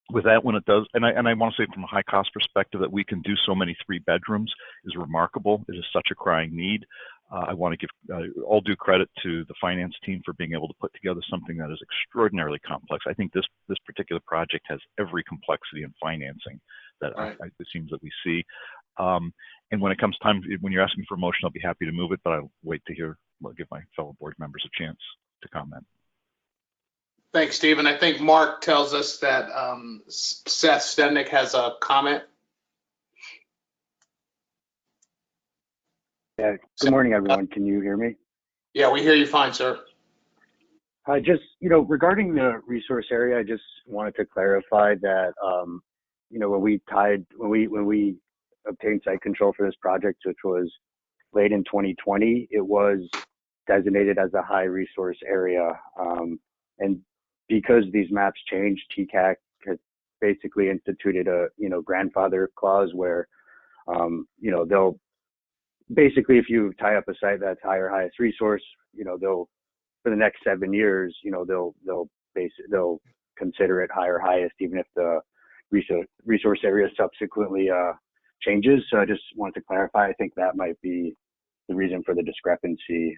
L: With that, when it does, and I want to say from a high cost perspective, that we can do so many 3 bedrooms is remarkable. It is such a crying need. I want to give all due credit to the finance team for being able to put together something that is extraordinarily complex. I think this particular project has every complexity in financing that it seems that we see. And when it comes time, when you're asking for a motion, I'll be happy to move it, but I'll wait to give my fellow board members a chance to comment.
B: Thanks, Stephen. I think Mark tells us that Seth Stednick has a comment.
N: Yeah. Good morning, everyone. Can you hear me?
B: Yeah, we hear you fine, sir.
N: Just, regarding the resource area, I just wanted to clarify that, when we obtained site control for this project, which was late in 2020, it was designated as a high resource area. And because these maps changed, TCAC has basically instituted a, grandfather clause where, they'll basically, if you tie up a site that's higher highest resource, they'll, for the next 7 years, they'll consider it higher highest, even if the resource area subsequently changes. So I just wanted to clarify. I think that might be the reason for the discrepancy,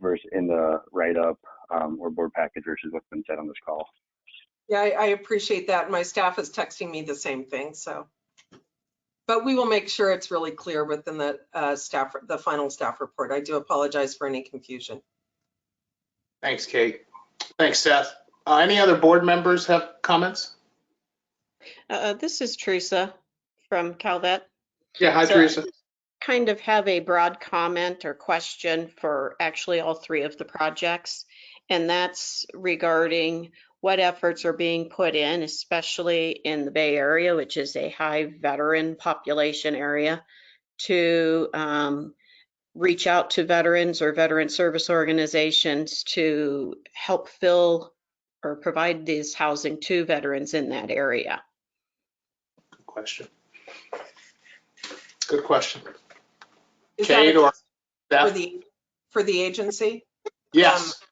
N: versus in the write-up or board package versus what's been said on this call.
K: Yeah, I appreciate that. My staff is texting me the same thing, so. But we will make sure it's really clear within the the final staff report. I do apologize for any confusion.
B: Thanks, Kate. Thanks, Seth. Any other board members have comments?
C: This is Teresa from CalVet.
B: Yeah, hi, Teresa.
C: Kind of have a broad comment or question for actually all 3 of the projects, and that's regarding what efforts are being put in, especially in the Bay Area, which is a high veteran population area, to reach out to veterans or veteran service organizations to help fill or provide this housing to veterans in that area.
B: Good question. Good question.
K: Is
B: Kate or
K: Steph? For the agency?
B: Yes.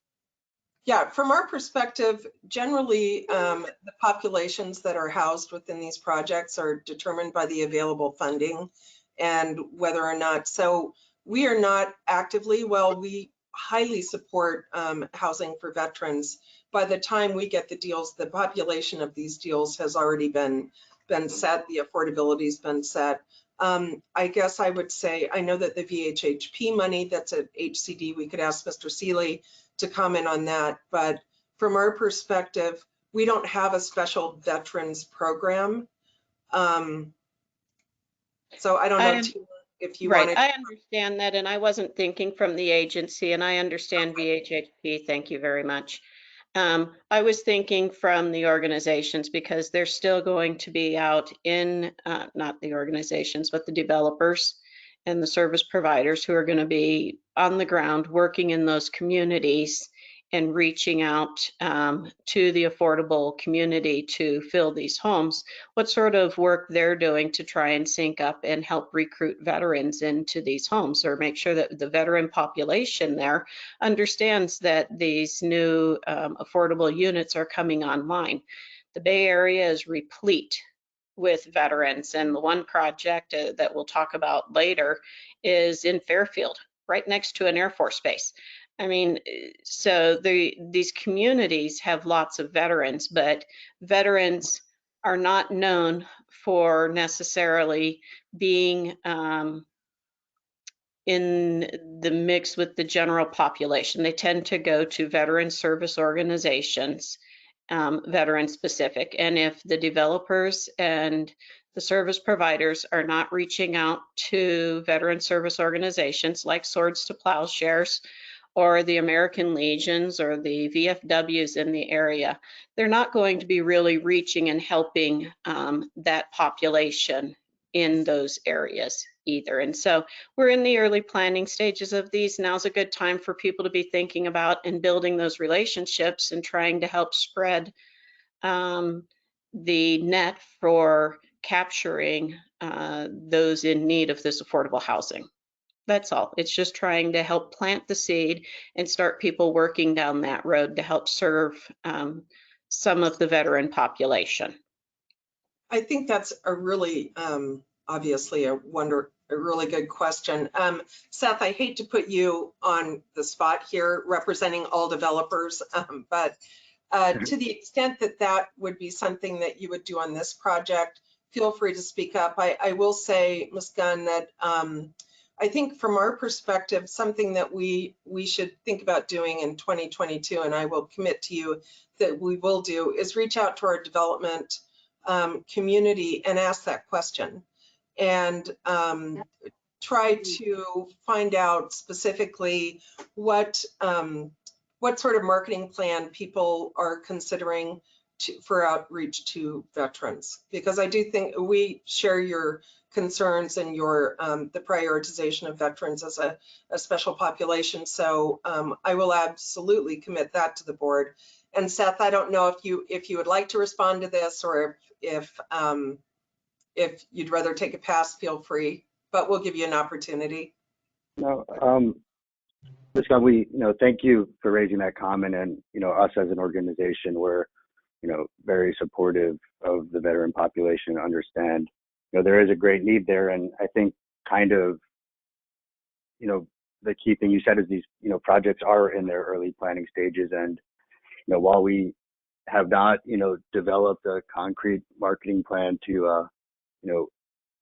K: Yeah, from our perspective, generally, the populations that are housed within these projects are determined by the available funding and whether or not, so we are not actively, we highly support housing for veterans. By the time we get the deals, the population of these deals has already been set, the affordability's been set. I guess I would say, I know that the VHHP money that's at HCD, we could ask Mr. Seeley to comment on that, but from our perspective, we don't have a special veterans program. So I don't know if you wanted.
C: I understand that, and I wasn't thinking from the agency, and I understand VHHP, thank you very much. I was thinking from the organizations, because they're still going to be out in, not the organizations, but the developers and the service providers who are going to be on the ground working in those communities and reaching out to the affordable community to fill these homes, what sort of work they're doing to try and sync up and help recruit veterans into these homes, or make sure that the veteran population there understands that these new affordable units are coming online. The Bay Area is replete with veterans, and the one project that we'll talk about later is in Fairfield, right next to an Air Force base. I mean, so these communities have lots of veterans, but veterans are not known for necessarily being in the mix with the general population. They tend to go to veteran service organizations, veteran specific. And if the developers and the service providers are not reaching out to veteran service organizations like Swords to Plowshares or the American Legions or the VFWs in the area, they're not going to be really reaching and helping that population in those areas either. And so we're in the early planning stages of these. Now's a good time for people to be thinking about and building those relationships and trying to help spread the net for capturing those in need of this affordable housing. That's all. It's just trying to help plant the seed and start people working down that road to help serve some of the veteran population.
K: I think that's a really, obviously a really good question. Seth, I hate to put you on the spot here representing all developers, but to the extent that that would be something that you would do on this project, feel free to speak up. I will say, Ms. Gunn, that I think from our perspective, something that we should think about doing in 2022, and I will commit to you that we will do, is reach out to our development community and ask that question, and try to find out specifically what sort of marketing plan people are considering for outreach to veterans, because I do think we share your concerns and your the prioritization of veterans as a special population. So I will absolutely commit that to the board. And Seth, I don't know if you would like to respond to this, or if you'd rather take a pass, feel free, but we'll give you an opportunity.
N: No, Ms. Gunn, thank you for raising that comment, and us as an organization, we're very supportive of the veteran population, understand there is a great need there. And I think kind of the key thing you said is these projects are in their early planning stages, and while we have not developed a concrete marketing plan to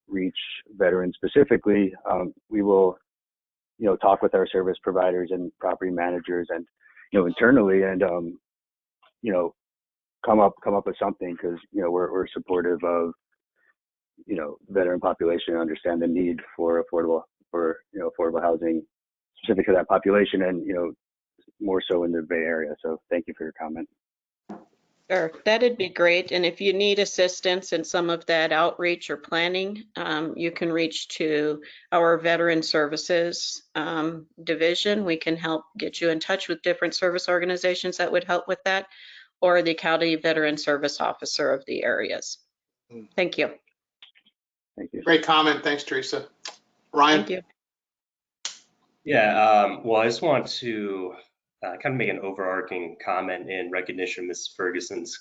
N: reach veterans specifically, we will talk with our service providers and property managers and internally, and come up with something, because we're supportive of veteran population, understand the need for affordable housing specific to that population, and more so in the Bay Area. So thank you for your comment.
C: Sure, that'd be great. And if you need assistance in some of that outreach or planning, you can reach to our Veteran Services division. We can help get you in touch with different service organizations that would help with that, or the County Veteran Service Officer of the areas. Thank you.
N: Thank you.
B: Great comment. Thanks, Teresa. Ryan?
C: Thank you.
O: Yeah, well, I just want to kind of make an overarching comment in recognition of Ms. Ferguson's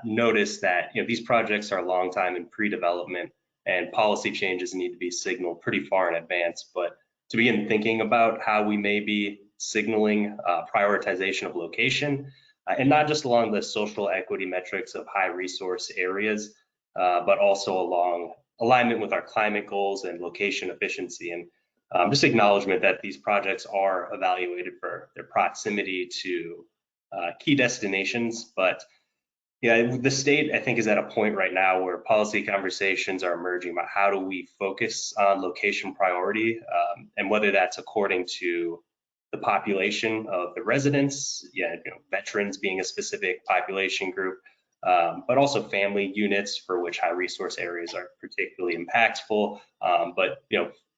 O: notice that these projects are a long time in pre-development, and policy changes need to be signaled pretty far in advance. But to begin thinking about how we may be signaling prioritization of location, and not just along the social equity metrics of high resource areas, but also along alignment with our climate goals and location efficiency, and just acknowledgement that these projects are evaluated for their proximity to key destinations. But yeah, the state, I think, is at a point right now where policy conversations are emerging about how do we focus on location priority, and whether that's according to the population of the residents, veterans being a specific population group, but also family units for which high resource areas are particularly impactful. But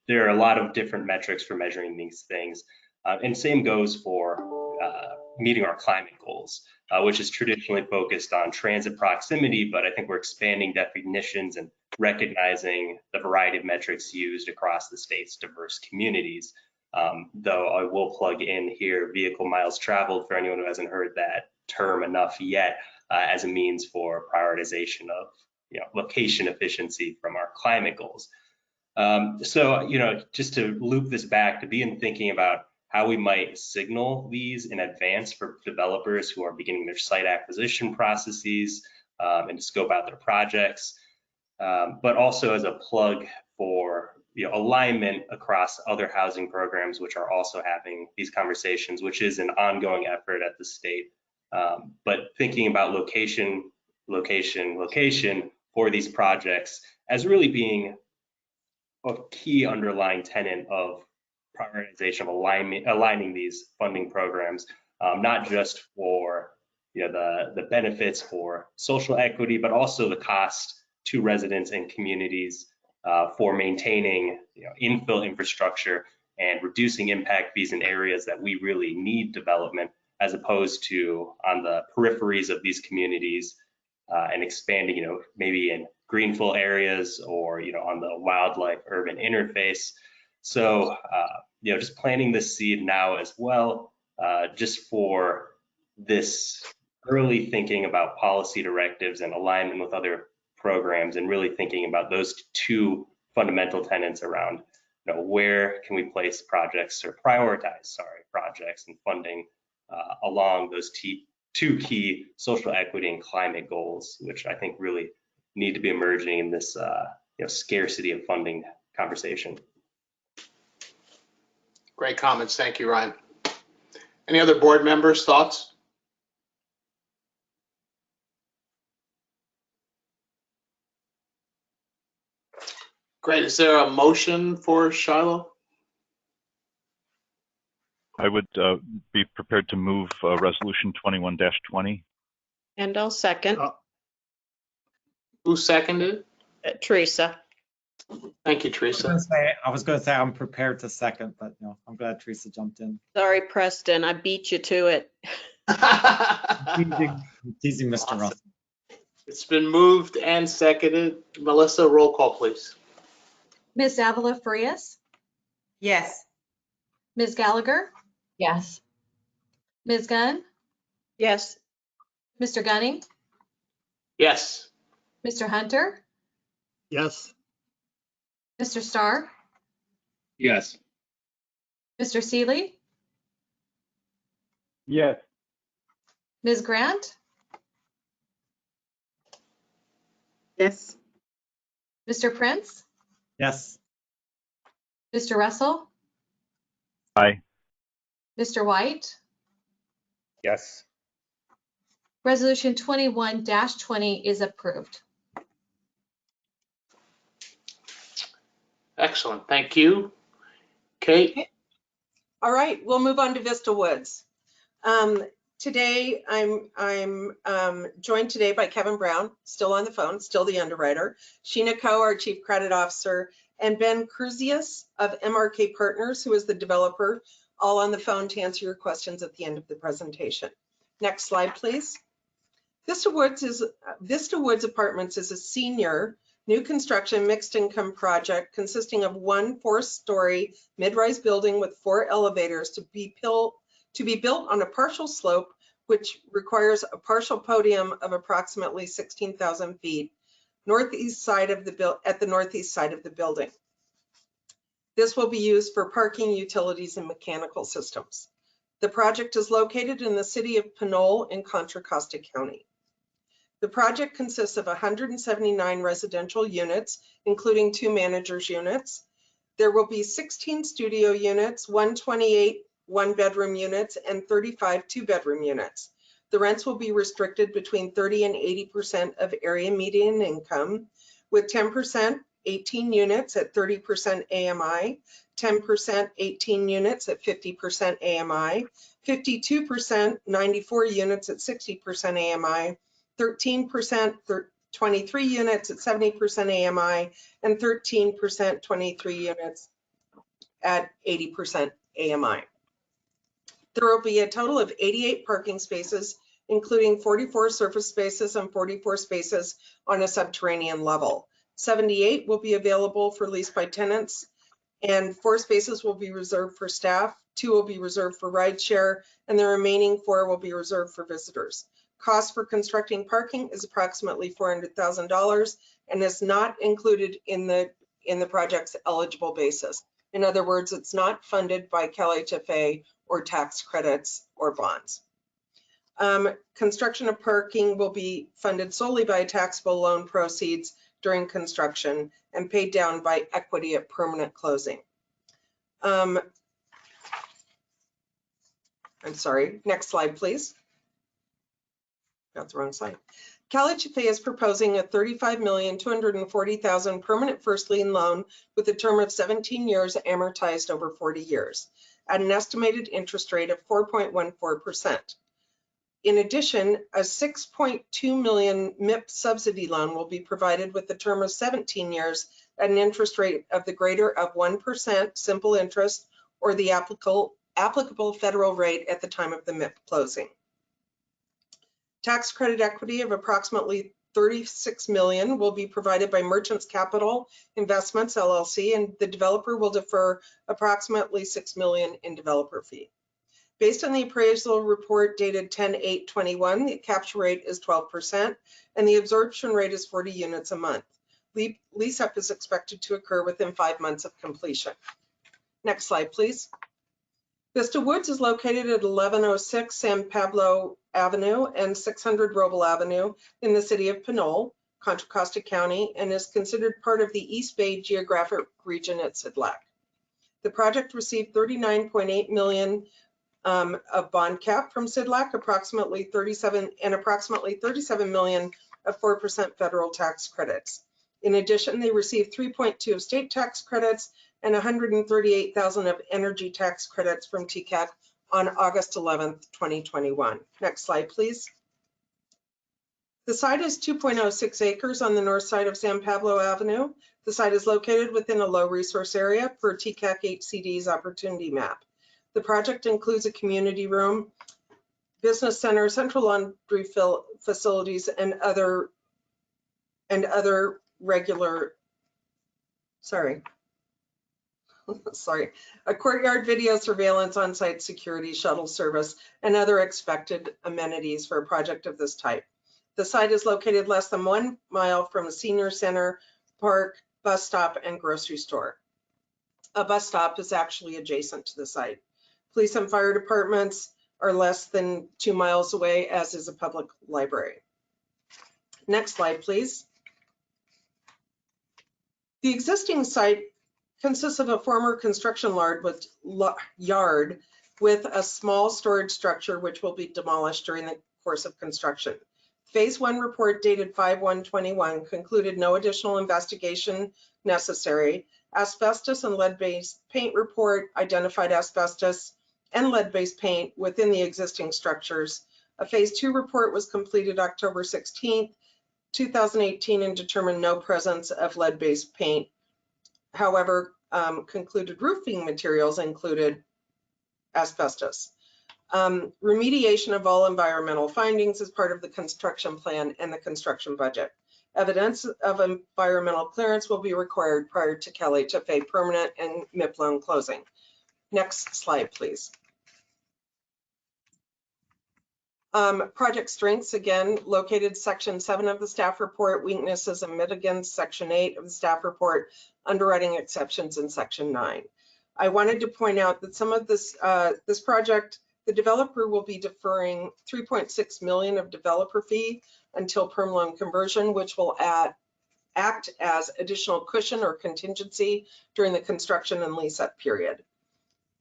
O: there are a lot of different metrics for measuring these things, and same goes for meeting our climate goals, which is traditionally focused on transit proximity, but I think we're expanding definitions and recognizing the variety of metrics used across the state's diverse communities. Though I will plug in here vehicle miles traveled for anyone who hasn't heard that term enough yet, as a means for prioritization of location efficiency from our climate goals. So just to loop this back, to begin thinking about how we might signal these in advance for developers who are beginning their site acquisition processes and to scope out their projects, but also as a plug for alignment across other housing programs which are also having these conversations, which is an ongoing effort at the state. But thinking about location for these projects as really being a key underlying tenet of prioritization of aligning these funding programs, not just for the benefits for social equity, but also the cost to residents and communities for maintaining infill infrastructure and reducing impact fees in areas that we really need development, as opposed to on the peripheries of these communities and expanding, maybe in greenfill areas or on the wildlife urban interface. So just planting this seed now as well, just for this early thinking about policy directives and alignment with other programs, and really thinking about those two fundamental tenets around where can we place projects or prioritize projects and funding along those two key social equity and climate goals, which I think really need to be emerging in this scarcity of funding conversation.
B: Great comments. Thank you, Ryan. Any other board members' thoughts? Great. Is there a motion for Shiloh?
L: I would be prepared to move resolution 21-20.
C: And I'll second.
B: Who seconded?
C: Teresa.
B: Thank you, Teresa.
F: I was going to say I'm prepared to second, but no, I'm glad Teresa jumped in.
C: Sorry, Preston, I beat you to it.
F: I'm teasing Mr.
B: Awesome.
F: Russell.
B: It's been moved and seconded. Melissa, roll call, please.
A: Ms. Avila Farias,
J: Yes.
A: Ms. Gallagher,
H: Yes.
A: Ms. Gunn,
C: Yes.
A: Mr. Gunning,
B: Yes.
A: Mr. Hunter,
G: Yes.
A: Mr. Starr,
N: Yes.
A: Mr. Seeley,
N: Yes.
A: Ms. Grant,
I: Yes.
A: Mr. Prince,
F: Yes.
A: Mr. Russell,
L: Aye.
A: Mr. White.
D: Yes.
A: Resolution 21-20 is approved.
B: Excellent. Thank you. Kate?
K: All right, we'll move on to Vista Woods. Today, I'm joined today by Kevin Brown, still on the phone, still the underwriter, Sheena Coe, our Chief Credit Officer, and Ben Cruzius of MRK Partners, who is the developer, all on the phone to answer your questions at the end of the presentation. Next slide, please. Vista Woods Apartments is a senior new construction mixed income project consisting of one 4-story mid-rise building with 4 elevators to be built on a partial slope, which requires a partial podium of approximately 16,000 feet at the northeast side of the building. This will be used for parking, utilities, and mechanical systems. The project is located in the city of Pinole in Contra Costa County. The project consists of 179 residential units, including 2 managers units. There will be 16 studio units, 128 one-bedroom units, and 35 two-bedroom units. The rents will be restricted between 30 and 80% of area median income, with 10% 18 units at 30% AMI, 10% 18 units at 50% AMI, 52% 94 units at 60% AMI, 13% 23 units at 70% AMI, and 13% 23 units at 80% AMI. There will be a total of 88 parking spaces, including 44 surface spaces and 44 spaces on a subterranean level. 78 will be available for lease by tenants, and 4 spaces will be reserved for staff, 2 will be reserved for rideshare, and the remaining 4 will be reserved for visitors. Cost for constructing parking is approximately $400,000 and is not included in the project's eligible basis. In other words, it's not funded by CalHFA or tax credits or bonds. Construction of parking will be funded solely by taxable loan proceeds during construction and paid down by equity at permanent closing. I'm sorry, next slide, please. Got the wrong slide. CalHFA is proposing a $35,240,000 permanent first lien loan with a term of 17 years amortized over 40 years at an estimated interest rate of 4.14%. In addition, a $6.2 million MIP subsidy loan will be provided with a term of 17 years at an interest rate of the greater of 1% simple interest or the applicable federal rate at the time of the MIP closing. Tax credit equity of approximately $36 million will be provided by Merchants Capital Investments, LLC, and the developer will defer approximately $6 million in developer fee. Based on the appraisal report dated 10/8/21, the capture rate is 12% and the absorption rate is 40 units a month. Lease up is expected to occur within 5 months of completion. Next slide, please. Vista Woods is located at 1106 San Pablo Avenue and 600 Roble Avenue in the city of Pinole, Contra Costa County, and is considered part of the East Bay geographic region at SIDLAC. The project received $39.8 million of bond cap from SIDLAC, approximately 37 million of 4% federal tax credits. In addition, they received 3.2 of state tax credits and 138,000 of energy tax credits from TCAT on August 11th, 2021. Next slide, please. The site is 2.06 acres on the north side of San Pablo Avenue. The site is located within a low resource area per TCAC HCD's opportunity map. The project includes a community room, business center, central laundry facilities, and other regular, a courtyard video surveillance, on-site security, shuttle service, and other expected amenities for a project of this type. The site is located less than 1 mile from a senior center, park, bus stop, and grocery store. A bus stop is actually adjacent to the site. Police and fire departments are less than 2 miles away, as is a public library. Next slide, please. The existing site consists of a former construction yard with a small storage structure which will be demolished during the course of construction. Phase 1 report dated 5/1/21 concluded no additional investigation necessary. Asbestos and lead-based paint report identified asbestos and lead-based paint within the existing structures. A Phase 2 report was completed October 16th, 2018 and determined no presence of lead-based paint. However, concluded roofing materials included asbestos. Remediation of all environmental findings is part of the construction plan and the construction budget. Evidence of environmental clearance will be required prior to CalHFA permanent and MIP loan closing. Next slide, please. Project strengths, again, located Section 7 of the staff report, weaknesses and mitigants, Section 8 of the staff report, underwriting exceptions in Section 9. I wanted to point out that some of this project, the developer will be deferring $3.6 million of developer fee until perm loan conversion, which will act as additional cushion or contingency during the construction and lease up period.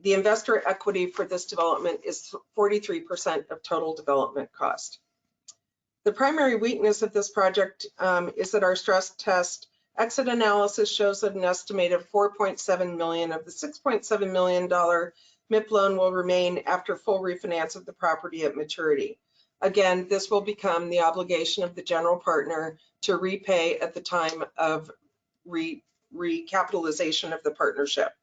K: The investor equity for this development is 43% of total development cost. The primary weakness of this project is that our stress test exit analysis shows that an estimated $4.7 million of the $6.7 million MIP loan will remain after full refinance of the property at maturity. Again, this will become the obligation of the general partner to repay at the time of recapitalization of the partnership.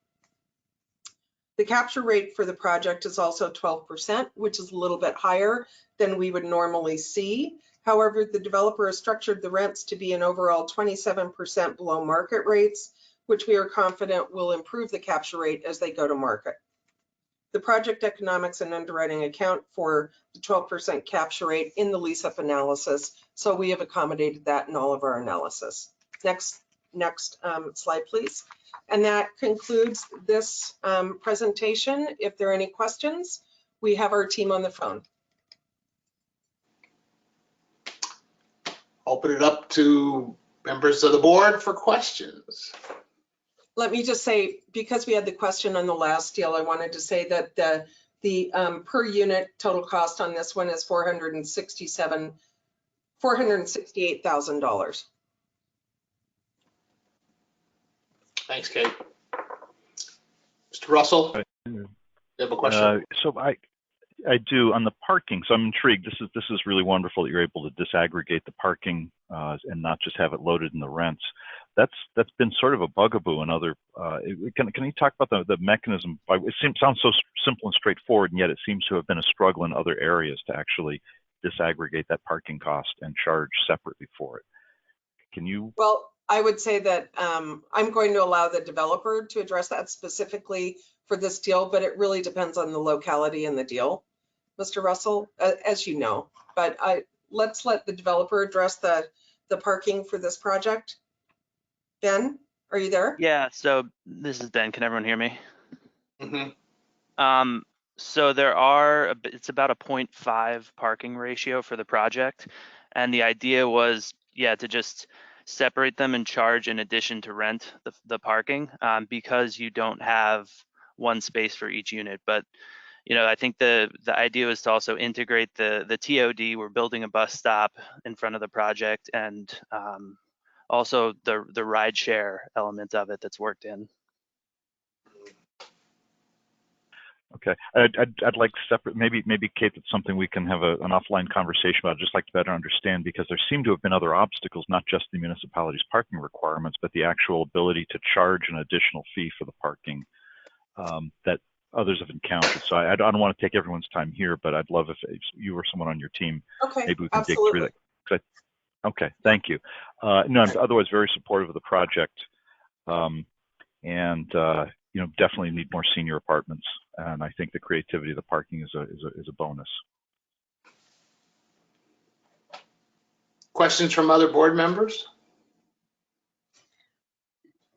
K: The capture rate for the project is also 12%, which is a little bit higher than we would normally see. However, the developer has structured the rents to be an overall 27% below market rates, which we are confident will improve the capture rate as they go to market. The project economics and underwriting account for the 12% capture rate in the lease-up analysis, so we have accommodated that in all of our analysis. Next slide, please. And that concludes this presentation. If there are any questions, we have our team on the phone.
B: Open it up to members of the board for questions.
K: Let me just say, because we had the question on the last deal, I wanted to say that the per unit total cost on this one is $468,000.
B: Thanks, Kate. Mr. Russell, you have a question?
L: So I do on the parking. So I'm intrigued. This is really wonderful that you're able to disaggregate the parking and not just have it loaded in the rents. That's been sort of a bugaboo in other. Can you talk about the mechanism? It sounds so simple and straightforward, and yet it seems to have been a struggle in other areas to actually disaggregate that parking cost and charge separately for it. Can you?
K: Well, I would say that I'm going to allow the developer to address that specifically for this deal, but it really depends on the locality and the deal, Mr. Russell, as you know. But let's let the developer address the parking for this project. Ben, are you there?
P: Yeah, so this is Ben. Can everyone hear me?
B: Mm-hmm.
P: So it's about a 0.5 parking ratio for the project. And the idea was, to just separate them and charge in addition to rent the parking because you don't have one space for each unit. But, I think the idea was to also integrate the TOD. We're building a bus stop in front of the project and also the ride share element of it that's worked in.
L: Okay, I'd like separate, maybe Kate, that's something we can have an offline conversation about. I'd just like to better understand, because there seem to have been other obstacles, not just the municipality's parking requirements, but the actual ability to charge an additional fee for the parking that others have encountered. So I don't want to take everyone's time here, but I'd love if you or someone on your team, maybe we can dig through that. Okay, thank you. No, I'm otherwise very supportive of the project, and definitely need more senior apartments. And I think the creativity of the parking is a bonus.
B: Questions from other board members?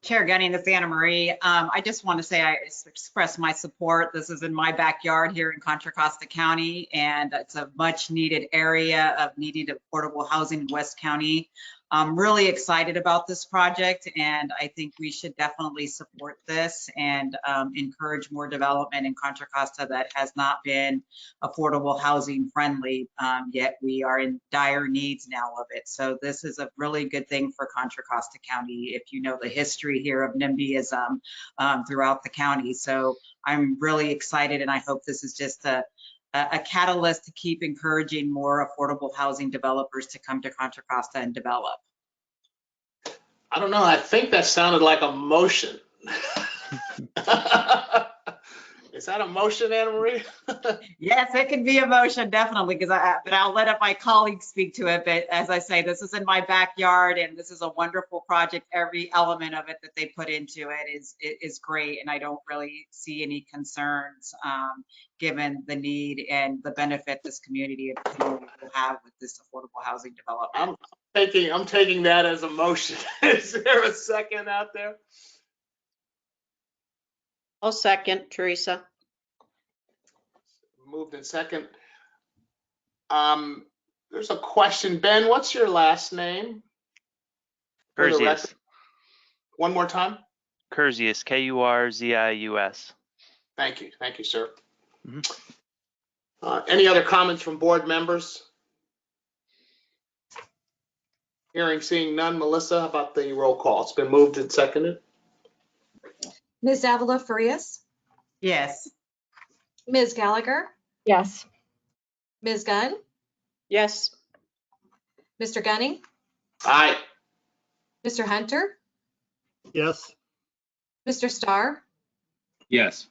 J: Chair Gunning, this is Anna Marie. I just want to say I express my support. This is in my backyard here in Contra Costa County, and it's a much needed area of needed affordable housing in West County. I'm really excited about this project, and I think we should definitely support this and encourage more development in Contra Costa that has not been affordable housing friendly, yet we are in dire needs now of it. So this is a really good thing for Contra Costa County, if you know the history here of NIMBYism throughout the county. So I'm really excited, and I hope this is just a catalyst to keep encouraging more affordable housing developers to come to Contra Costa and develop.
B: I don't know. I think that sounded like a motion. Is that a motion, Anna Marie?
J: Yes, it can be a motion, definitely, but I'll let my colleagues speak to it. But as I say, this is in my backyard, and this is a wonderful project. Every element of it that they put into it is great, and I don't really see any concerns given the need and the benefit this community will have with this affordable housing development.
B: I'm taking that as a motion. Is there a second out there?
C: I'll second, Teresa.
B: Moved in second. There's a question. Ben, what's your last name?
P: Kurzius.
B: One more time.
P: Kurzius, Kurzius.
B: Thank you. Thank you, sir.
P: Mm-hmm.
B: Any other comments from board members? Hearing, seeing none. Melissa, how about the roll call? It's been moved and seconded.
A: Ms. Davila Farias?
J: Yes.
A: Ms. Gallagher?
H: Yes.
A: Ms. Gunn?
C: Yes.
A: Mr. Gunning?
B: Aye.
A: Mr. Hunter?
G: Yes.
A: Mr. Starr?
Q: Yes.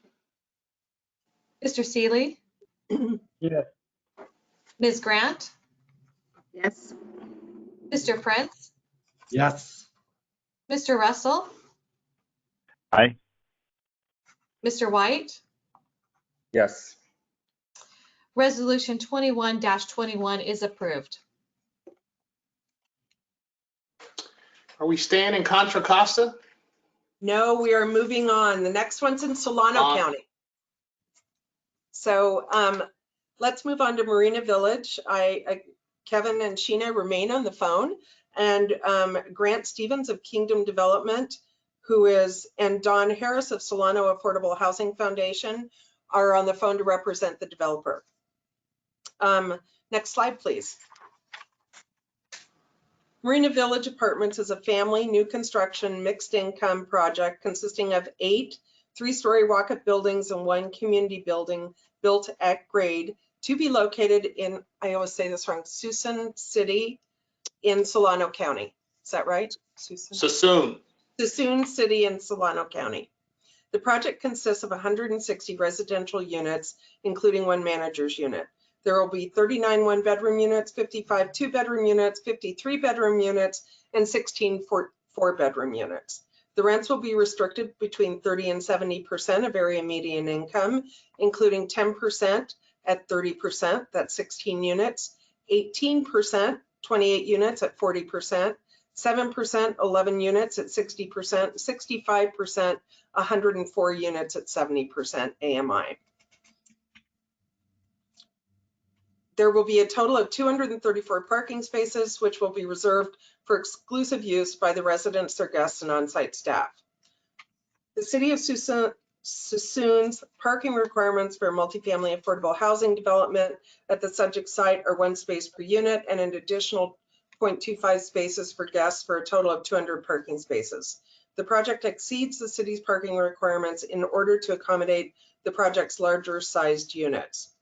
A: Mr. Seeley,
G: Yes.
A: Ms. Grant,
I: Yes.
A: Mr. Prince,
F: Yes.
A: Mr. Russell,
L: Aye.
A: Mr. White.
D: Yes.
A: Resolution 21-21 is approved.
B: Are we staying in Contra Costa?
K: No, we are moving on. The next one's in Solano County. So let's move on to Marina Village. Kevin and Sheena remain on the phone, and Grant Stevens of Kingdom Development, and Don Harris of Solano Affordable Housing Foundation are on the phone to represent the developer. Next slide, please. Marina Village Apartments is a family new construction mixed income project consisting of 8 3-story walk-up buildings and 1 community building built at grade to be located in, I always say this wrong, Suisun City in Solano County. Is that right?
B: Suisun.
K: Suisun City in Solano County. The project consists of 160 residential units, including 1 manager's unit. There will be 39 1-bedroom units, 55 2-bedroom units, 53 bedroom units, and 16 4-bedroom units. The rents will be restricted between 30 and 70% of area median income, including 10% at 30%, that's 16 units, 18%, 28 units at 40%, 7%, 11 units at 60%, 65%, 104 units at 70% AMI. There will be a total of 234 parking spaces, which will be reserved for exclusive use by the residents, their guests, and on-site staff. The City of Suisun's parking requirements for multifamily affordable housing development at the subject site are 1 space per unit and an additional 0.25 spaces for guests for a total of 200 parking spaces. The project exceeds the city's parking requirements in order to accommodate the project's larger sized units.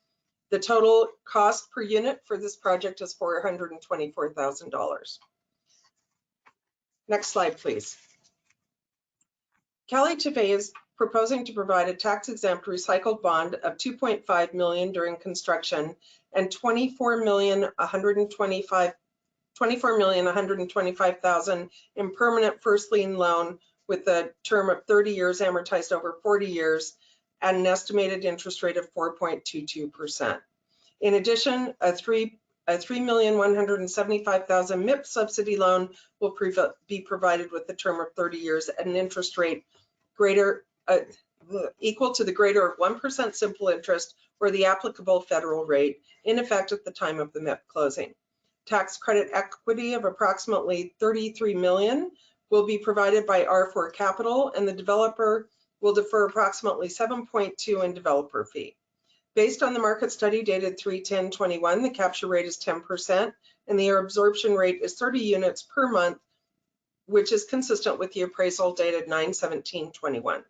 K: The total cost per unit for this project is $424,000. Next slide, please. CalHFA is proposing to provide a tax-exempt recycled bond of $2.5 million during construction and $24,125,000 in permanent first lien loan with a term of 30 years amortized over 40 years at an estimated interest rate of 4.22%. In addition, a $3,175,000 MIP subsidy loan will be provided with the term of 30 years at an interest rate equal to the greater of 1% simple interest or the applicable federal rate in effect at the time of the MIP closing. Tax credit equity of approximately $33 million will be provided by R4 Capital, and the developer will defer approximately $7.2 in developer fee. Based on the market study dated 3/10/21, the capture rate is 10% and the absorption rate is 30 units per month, which is consistent with the appraisal dated 9/17/21.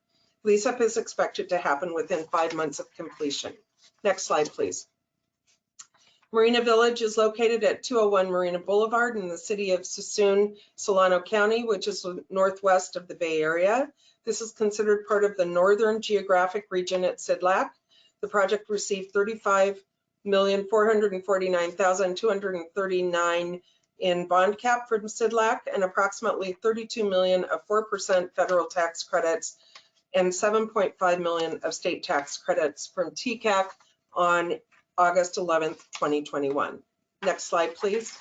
K: Lease-up is expected to happen within 5 months of completion. Next slide, please. Marina Village is located at 201 Marina Boulevard in the city of Suisun, Solano County, which is northwest of the Bay Area. This is considered part of the Northern Geographic Region at SIDLAC. The project received $35,449,239 in bond cap from SIDLAC and approximately $32 million of 4% federal tax credits and $7.5 million of state tax credits from TCAC on August 11th, 2021. Next slide, please.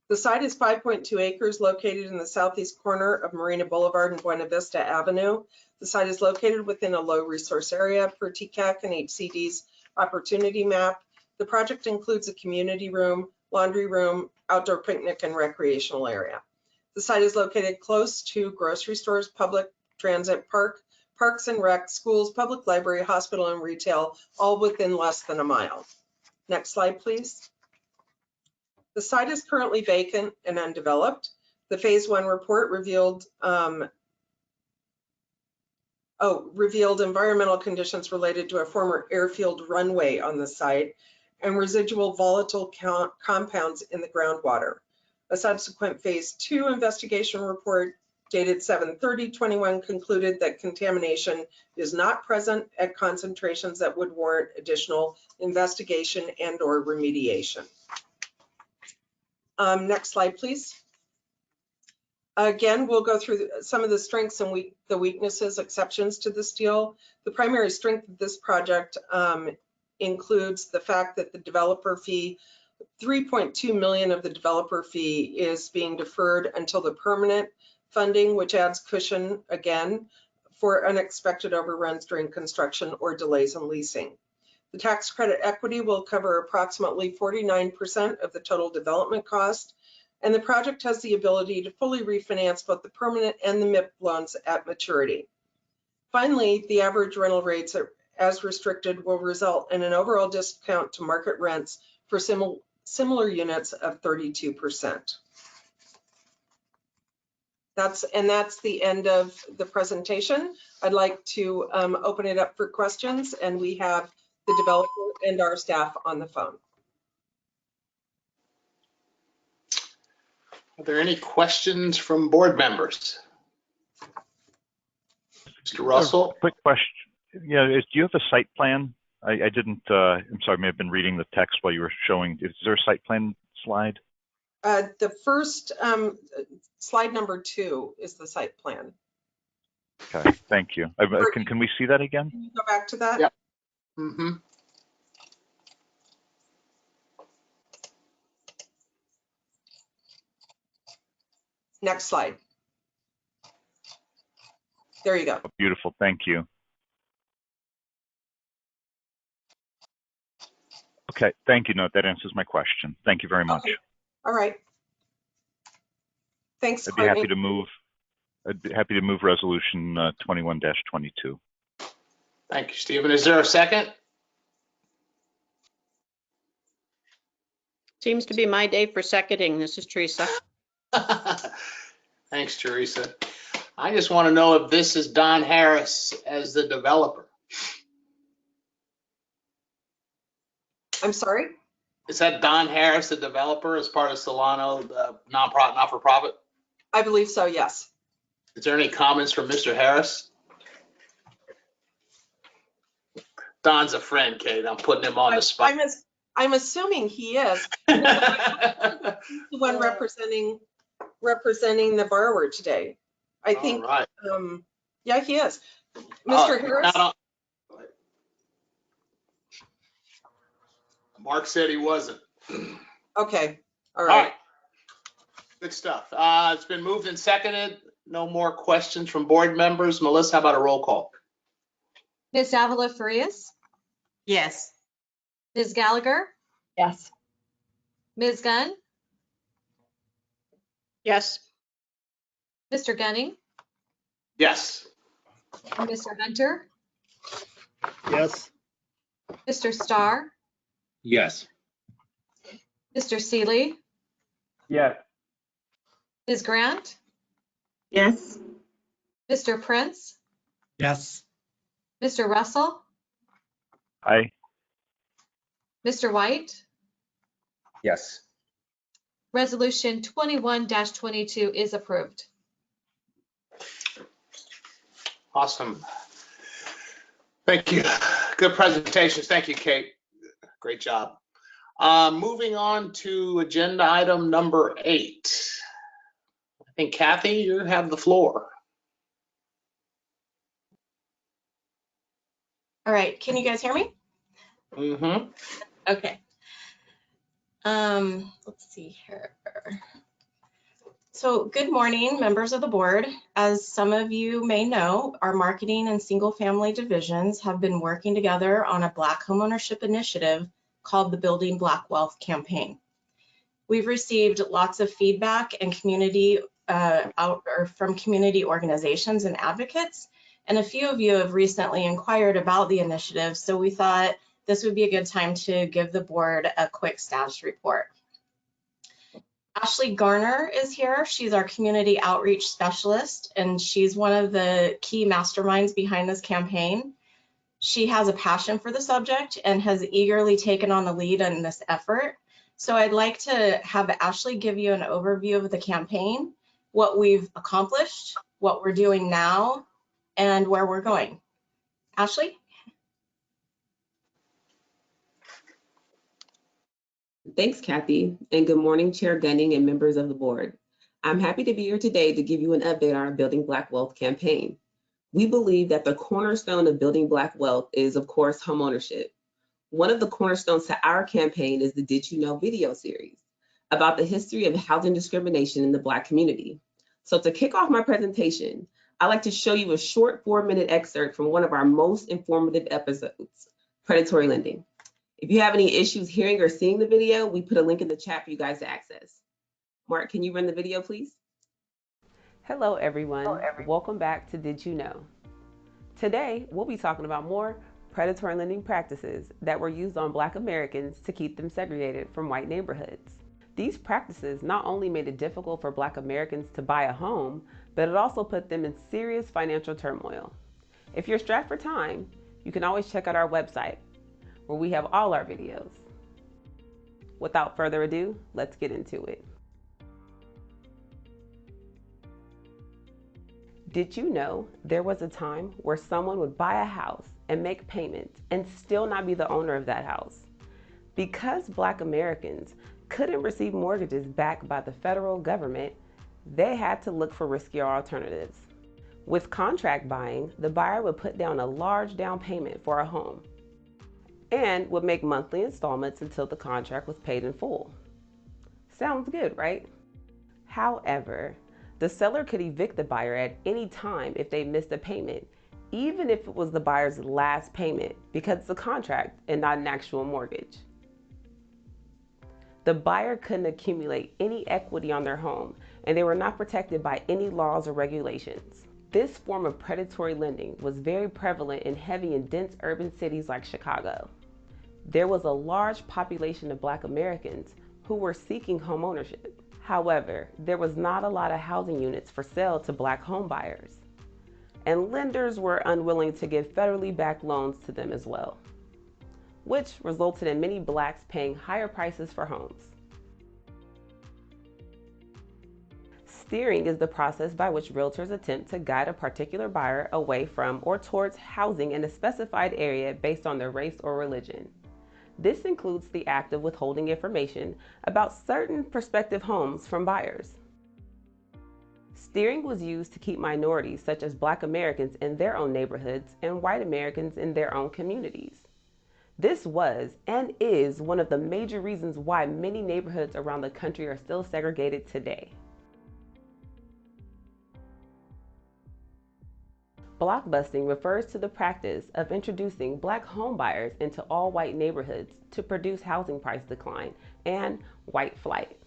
K: The site is 5.2 acres located in the southeast corner of Marina Boulevard and Buena Vista Avenue. The site is located within a low resource area per TCAC and HCD's opportunity map. The project includes a community room, laundry room, outdoor picnic, and recreational area. The site is located close to grocery stores, public transit, parks and rec, schools, public library, hospital, and retail, all within less than a mile. Next slide, please. The site is currently vacant and undeveloped. The phase 1 report revealed environmental conditions related to a former airfield runway on the site and residual volatile compounds in the groundwater. A subsequent phase 2 investigation report dated 7/30/21 concluded that contamination is not present at concentrations that would warrant additional investigation and or remediation. Next slide, please. Again, we'll go through some of the strengths and the weaknesses, exceptions to this deal. The primary strength of this project includes the fact that the developer fee, 3.2 million of the developer fee is being deferred until the permanent funding, which adds cushion again for unexpected overruns during construction or delays in leasing. The tax credit equity will cover approximately 49% of the total development cost, and the project has the ability to fully refinance both the permanent and the MIP loans at maturity. Finally, the average rental rates as restricted will result in an overall discount to market rents for similar units of 32%. That's the end of the presentation. I'd like to open it up for questions, and we have the developer and our staff on the phone.
B: Are there any questions from board members? Mr. Russell?
L: Quick question. Yeah, do you have a site plan? I didn't, I'm sorry, I may have been reading the text while you were showing. Is there a site plan slide?
K: The first slide number 2 is the site plan.
L: Okay, thank you. Can we see that again?
K: Can you go back to that?
B: Yep. Mm-hmm.
K: Next slide. There you go.
L: Oh, beautiful, thank you. Okay, thank you. No, that answers my question. Thank you very much.
K: Okay. All right. Thanks,
L: I'd be happy to move. I'd be happy to move resolution 21-22.
B: Thank you, Stephen. Is there a second?
C: Seems to be my day for seconding. This is Teresa.
B: Thanks, Teresa. I just want to know if this is Don Harris as the developer.
K: I'm sorry?
B: Is that Don Harris, the developer, as part of Solano, the not-for-profit?
K: I believe so, yes.
B: Is there any comments from Mr. Harris? Don's a friend, Kate. I'm putting him on the spot.
K: I'm assuming he is. He's the one representing the borrower today. I think,
B: right.
K: Yeah, he is. Mr. Harris?
B: Mark said he wasn't.
K: Okay, all
B: All
K: right.
B: right. Good stuff. It's been moved and seconded. No more questions from board members. Melissa, how about a roll call?
A: Ms. Avila Farias,
J: Yes.
A: Ms. Gallagher,
H: Yes.
A: Ms. Gunn,
C: Yes.
A: Mr. Gunning,
B: Yes.
A: Mr. Hunter,
G: Yes.
A: Mr. Starr,
D: Yes.
A: Mr. Seeley,
D: Yeah.
A: Ms. Grant,
I: Yes.
A: Mr. Prince,
F: Yes.
A: Mr. Russell,
L: Aye.
A: Mr. White.
D: Yes.
A: Resolution 21-22 is approved.
B: Awesome. Thank you. Good presentations. Thank you, Kate. Great job. Moving on to agenda item number 8. I think Kathy, you have the floor.
Q: All right, can you guys hear me?
B: Mm-hmm.
Q: Okay. Let's see here. So good morning, members of the board. As some of you may know, our marketing and single family divisions have been working together on a Black homeownership initiative called the Building Black Wealth campaign. We've received lots of feedback and community from community organizations and advocates, and a few of you have recently inquired about the initiative, so we thought this would be a good time to give the board a quick status report. Ashley Garner is here. She's our community outreach specialist, and she's one of the key masterminds behind this campaign. She has a passion for the subject and has eagerly taken on the lead in this effort. So I'd like to have Ashley give you an overview of the campaign, what we've accomplished, what we're doing now, and where we're going. Ashley?
R: Thanks, Kathy, and good morning, Chair Gunning and members of the board. I'm happy to be here today to give you an update on our Building Black Wealth campaign. We believe that the cornerstone of building Black wealth is, of course, homeownership. One of the cornerstones to our campaign is the Did You Know video series about the history of housing discrimination in the Black community. So to kick off my presentation, I'd like to show you a short 4-minute excerpt from one of our most informative episodes, Predatory Lending. If you have any issues hearing or seeing the video, we put a link in the chat for you guys to access. Mark, can you run the video, please?
S: Hello, everyone. Welcome back to Did You Know? Today, we'll be talking about more predatory lending practices that were used on Black Americans to keep them segregated from white neighborhoods. These practices not only made it difficult for Black Americans to buy a home, but it also put them in serious financial turmoil. If you're strapped for time, you can always check out our website, where we have all our videos. Without further ado, let's get into it. Did you know there was a time where someone would buy a house and make payments and still not be the owner of that house? Because Black Americans couldn't receive mortgages backed by the federal government, they had to look for riskier alternatives. With contract buying, the buyer would put down a large down payment for a home and would make monthly installments until the contract was paid in full. Sounds good, right? However, the seller could evict the buyer at any time if they missed a payment, even if it was the buyer's last payment, because it's a contract and not an actual mortgage. The buyer couldn't accumulate any equity on their home, and they were not protected by any laws or regulations. This form of predatory lending was very prevalent in heavy and dense urban cities like Chicago. There was a large population of Black Americans who were seeking home ownership. However, there was not a lot of housing units for sale to Black home buyers, and lenders were unwilling to give federally backed loans to them as well, which resulted in many Blacks paying higher prices for homes. Steering is the process by which realtors attempt to guide a particular buyer away from or towards housing in a specified area based on their race or religion. This includes the act of withholding information about certain prospective homes from buyers. Steering was used to keep minorities such as Black Americans in their own neighborhoods and white Americans in their own communities. This was and is one of the major reasons why many neighborhoods around the country are still segregated today. Blockbusting refers to the practice of introducing Black home buyers into all white neighborhoods to produce housing price decline and white flight.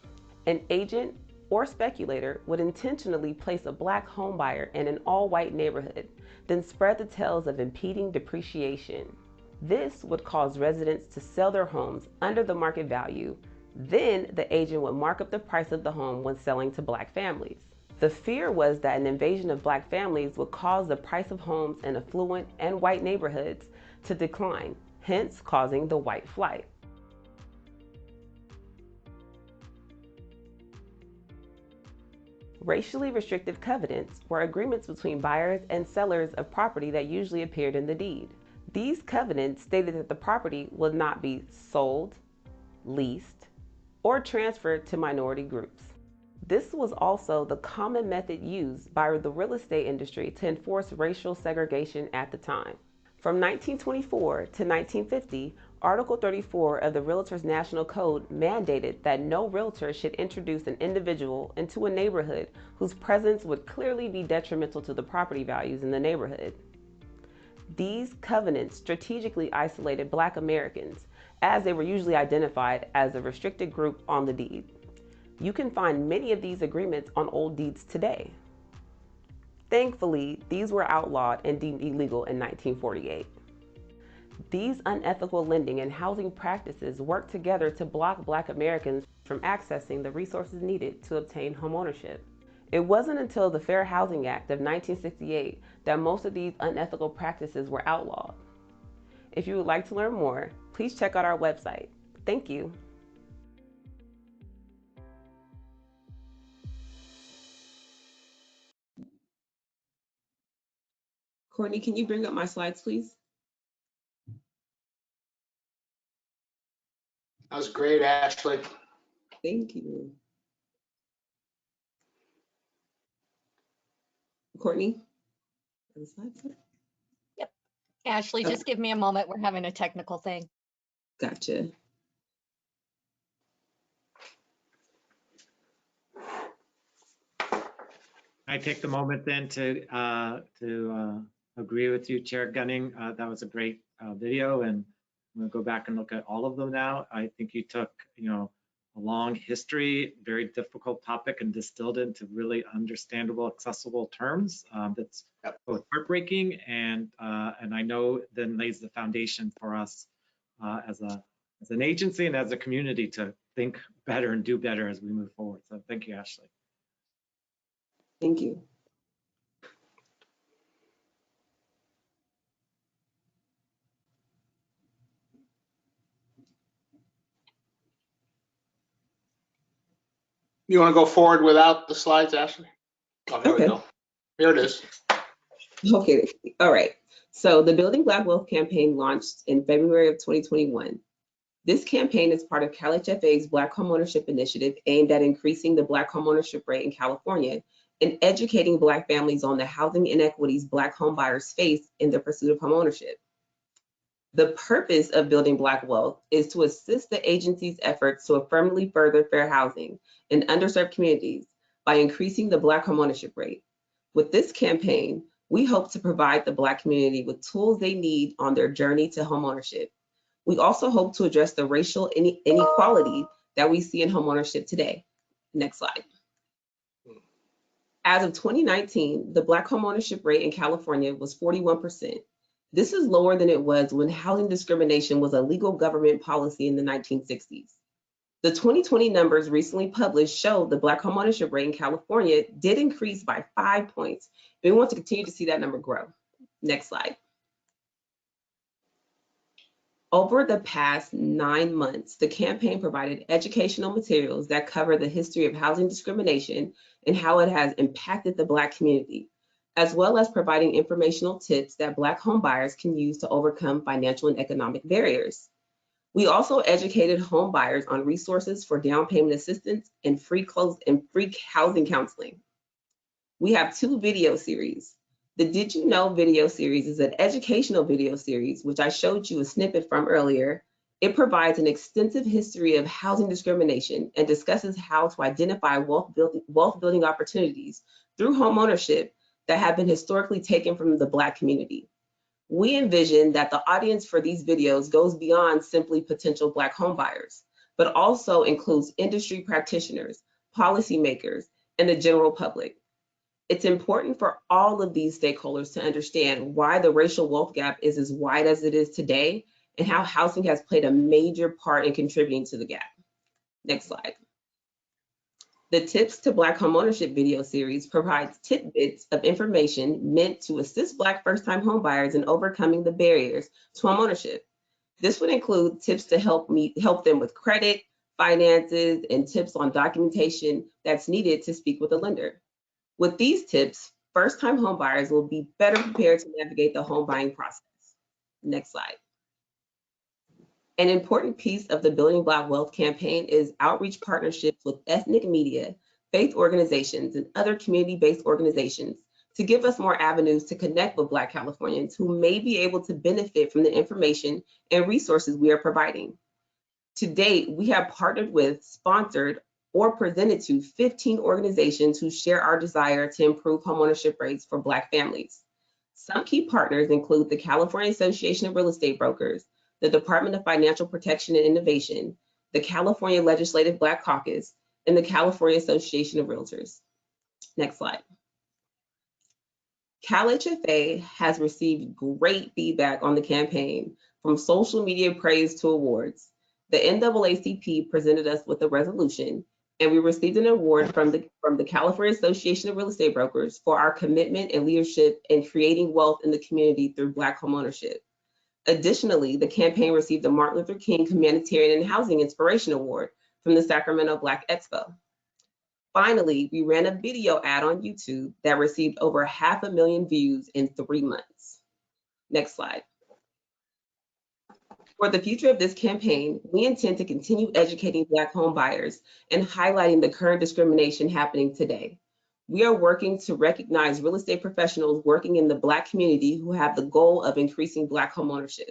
S: An agent or speculator would intentionally place a Black home buyer in an all white neighborhood, then spread the tales of impeding depreciation. This would cause residents to sell their homes under the market value. Then the agent would mark up the price of the home when selling to Black families. The fear was that an invasion of Black families would cause the price of homes in affluent and white neighborhoods to decline, hence causing the white flight. Racially restrictive covenants were agreements between buyers and sellers of property that usually appeared in the deed. These covenants stated that the property would not be sold, leased, or transferred to minority groups. This was also the common method used by the real estate industry to enforce racial segregation at the time. From 1924 to 1950, Article 34 of the Realtors National Code mandated that no realtor should introduce an individual into a neighborhood whose presence would clearly be detrimental to the property values in the neighborhood. These covenants strategically isolated Black Americans, as they were usually identified as a restricted group on the deed. You can find many of these agreements on old deeds today. Thankfully, these were outlawed and deemed illegal in 1948. These unethical lending and housing practices worked together to block Black Americans from accessing the resources needed to obtain homeownership. It wasn't until the Fair Housing Act of 1968 that most of these unethical practices were outlawed. If you would like to learn more, please check out our website. Thank you.
R: Courtney, can you bring up my slides, please?
B: That was great, Ashley.
R: Thank you. Courtney? Are the slides up?
H: Yep. Ashley,
R: Okay.
H: just give me a moment. We're having a technical thing.
R: Gotcha.
F: I take the moment then to agree with you, Chair Gunning. That was a great video, and I'm going to go back and look at all of them now. I think you took, a long history, very difficult topic, and distilled it into really understandable, accessible terms. That's both heartbreaking and I know then lays the foundation for us as an agency and as a community to think better and do better as we move forward. So thank you, Ashley.
R: Thank you.
B: You want to go forward without the slides, Ashley? Oh, here we
R: Okay.
B: go. Here it is.
R: Okay, all right. So the Building Black Wealth campaign launched in February of 2021. This campaign is part of CalHFA's Black Homeownership Initiative aimed at increasing the Black homeownership rate in California and educating Black families on the housing inequities Black homebuyers face in the pursuit of homeownership. The purpose of Building Black Wealth is to assist the agency's efforts to affirmatively further fair housing in underserved communities by increasing the Black homeownership rate. With this campaign, we hope to provide the Black community with tools they need on their journey to homeownership. We also hope to address the racial inequality that we see in homeownership today. Next slide. As of 2019, the Black homeownership rate in California was 41%. This is lower than it was when housing discrimination was a legal government policy in the 1960s. The 2020 numbers recently published show the Black homeownership rate in California did increase by 5 points. And we want to continue to see that number grow. Next slide. Over the past 9 months, the campaign provided educational materials that cover the history of housing discrimination and how it has impacted the Black community, as well as providing informational tips that Black homebuyers can use to overcome financial and economic barriers. We also educated homebuyers on resources for down payment assistance and free housing counseling. We have 2 video series. The Did You Know video series is an educational video series, which I showed you a snippet from earlier. It provides an extensive history of housing discrimination and discusses how to identify wealth building opportunities through homeownership that have been historically taken from the Black community. We envision that the audience for these videos goes beyond simply potential Black homebuyers, but also includes industry practitioners, policymakers, and the general public. It's important for all of these stakeholders to understand why the racial wealth gap is as wide as it is today and how housing has played a major part in contributing to the gap. Next slide. The Tips to Black Homeownership video series provides tidbits of information meant to assist Black first-time homebuyers in overcoming the barriers to homeownership. This would include tips to help them with credit, finances, and tips on documentation that's needed to speak with a lender. With these tips, first-time homebuyers will be better prepared to navigate the home buying process. Next slide. An important piece of the Building Black Wealth campaign is outreach partnerships with ethnic media, faith organizations, and other community-based organizations to give us more avenues to connect with Black Californians who may be able to benefit from the information and resources we are providing. To date, we have partnered with, sponsored, or presented to 15 organizations who share our desire to improve homeownership rates for Black families. Some key partners include the California Association of Real Estate Brokers, the Department of Financial Protection and Innovation, the California Legislative Black Caucus, and the California Association of Realtors. Next slide. CalHFA has received great feedback on the campaign, from social media praise to awards. The NAACP presented us with a resolution, and we received an award from the California Association of Real Estate Brokers for our commitment and leadership in creating wealth in the community through Black homeownership. Additionally, the campaign received the Martin Luther King Humanitarian and Housing Inspiration Award from the Sacramento Black Expo. Finally, we ran a video ad on YouTube that received over 500,000 views in 3 months. Next slide. For the future of this campaign, we intend to continue educating Black home buyers and highlighting the current discrimination happening today. We are working to recognize real estate professionals working in the Black community who have the goal of increasing Black homeownership.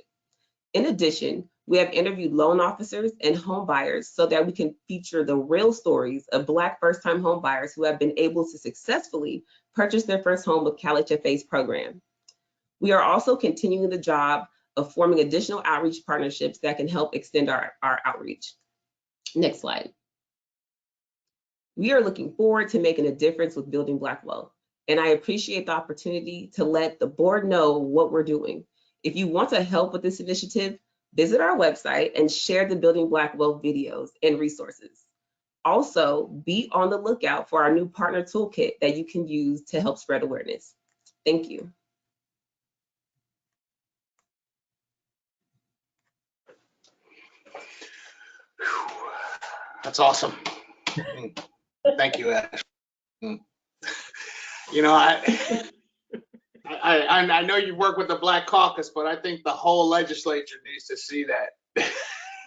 R: In addition, we have interviewed loan officers and home buyers so that we can feature the real stories of Black first-time home buyers who have been able to successfully purchase their first home with CalHFA's program. We are also continuing the job of forming additional outreach partnerships that can help extend our outreach. Next slide. We are looking forward to making a difference with building Black wealth, and I appreciate the opportunity to let the board know what we're doing. If you want to help with this initiative, visit our website and share the Building Black Wealth videos and resources. Also, be on the lookout for our new partner toolkit that you can use to help spread awareness. Thank you.
B: That's awesome. Thank you, Ash. You know, I know you work with the Black Caucus, but I think the whole legislature needs to see that.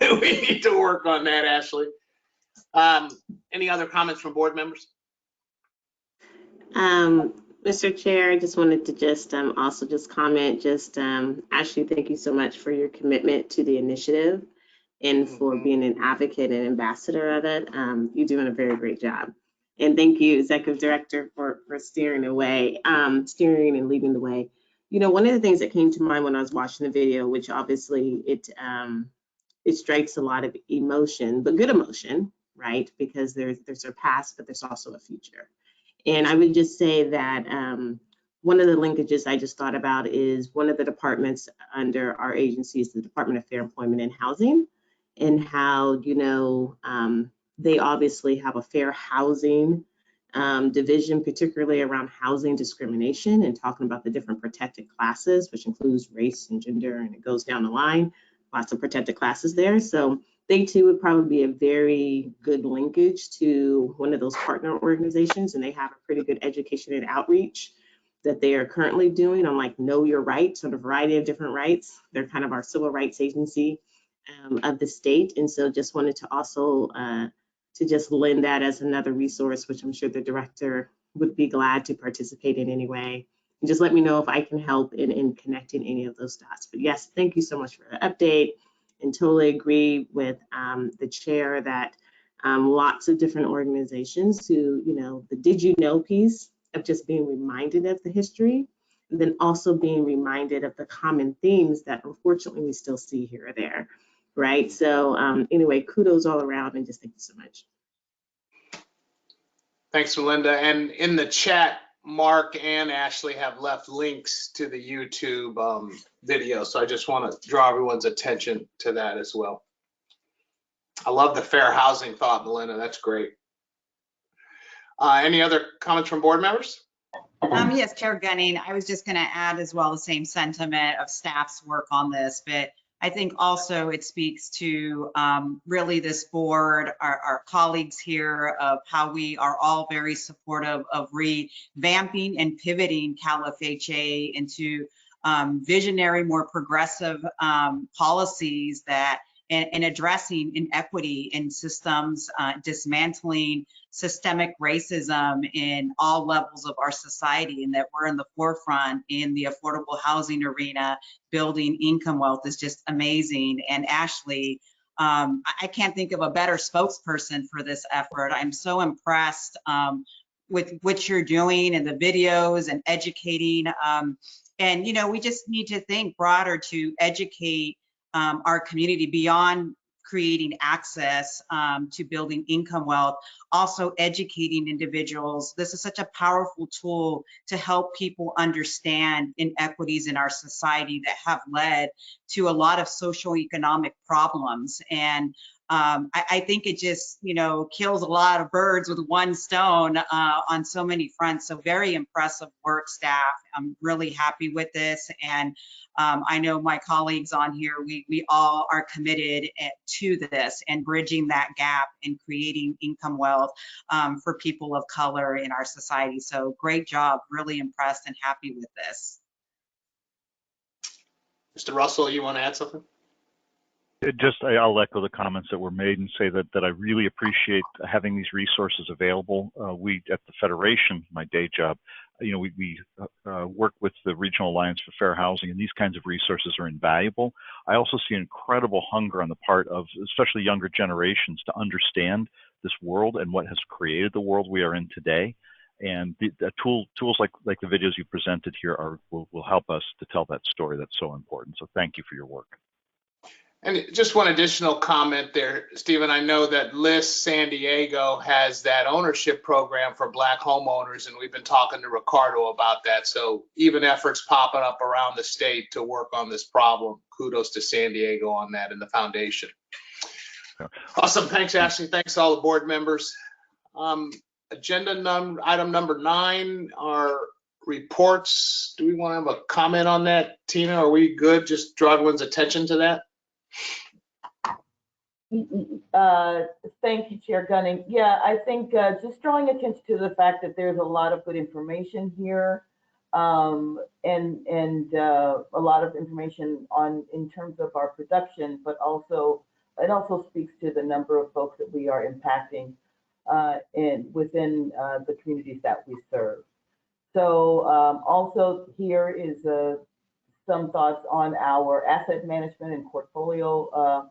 B: We need to work on that, Ashley. Any other comments from board members?
I: Mr. Chair, I just wanted to just also just comment, Ashley, thank you so much for your commitment to the initiative and for being an advocate and ambassador of it. You're doing a very great job. And thank you, Executive Director, for steering and leading the way. You know, one of the things that came to mind when I was watching the video, which obviously it strikes a lot of emotion, but good emotion, right? Because there's a past, but there's also a future. And I would just say that one of the linkages I just thought about is one of the departments under our agency is the Department of Fair Employment and Housing, and how, you know, they obviously have a fair housing division, particularly around housing discrimination and talking about the different protected classes, which includes race and gender, and it goes down the line, lots of protected classes there. So they too would probably be a very good linkage to one of those partner organizations, and they have a pretty good education and outreach that they are currently doing on like know your rights on a variety of different rights. They're kind of our civil rights agency of the state. And so just wanted to also to just lend that as another resource, which I'm sure the director would be glad to participate in anyway. And just let me know if I can help in connecting any of those dots. But yes, thank you so much for the update, and totally agree with the chair that lots of different organizations who, you know, the did you know piece of just being reminded of the history, and then also being reminded of the common themes that unfortunately we still see here or there. Right. So anyway, kudos all around, and just thank you so much.
B: Thanks, Melinda. And in the chat, Mark and Ashley have left links to the YouTube video. So I just want to draw everyone's attention to that as well. I love the fair housing thought, Melinda. That's great. Any other comments from board members?
J: Yes, Chair Gunning, I was just going to add as well the same sentiment of staff's work on this, but I think also it speaks to really this board, our colleagues here, of how we are all very supportive of revamping and pivoting CalHFA into visionary, more progressive policies that and addressing inequity in systems, dismantling systemic racism in all levels of our society, and that we're in the forefront in the affordable housing arena. Building income wealth is just amazing. And Ashley, I can't think of a better spokesperson for this effort. I'm so impressed with what you're doing and the videos and educating. And, you know, we just need to think broader to educate our community beyond creating access to building income wealth, also educating individuals. This is such a powerful tool to help people understand inequities in our society that have led to a lot of socioeconomic problems. And I think it just, you know, kills a lot of birds with one stone on so many fronts. So very impressive work, staff. I'm really happy with this. And I know my colleagues on here, we all are committed to this and bridging that gap and creating income wealth for people of color in our society. So great job, really impressed and happy with this.
B: Mr. Russell, you want to add something?
L: I'll echo the comments that were made and say that I really appreciate having these resources available. We at the Federation, my day job, we work with the Regional Alliance for Fair Housing, and these kinds of resources are invaluable. I also see an incredible hunger on the part of especially younger generations to understand this world and what has created the world we are in today. And the tools like the videos you presented here will help us to tell that story that's so important. So thank you for your work.
B: And just one additional comment there, Stephen. I know that LIST San Diego has that ownership program for Black homeowners, and we've been talking to Ricardo about that. So even efforts popping up around the state to work on this problem. Kudos to San Diego on that and the foundation. Awesome. Thanks, Ashley. Thanks to all the board members. Item number 9 are reports. Do we want to have a comment on that, Tina? Are we good? Just draw everyone's attention to that.
E: Thank you, Chair Gunning. Yeah, I think just drawing attention to the fact that there's a lot of good information here, and a lot of information in terms of our production, but also it also speaks to the number of folks that we are impacting within the communities that we serve. So also here is some thoughts on our asset management and portfolio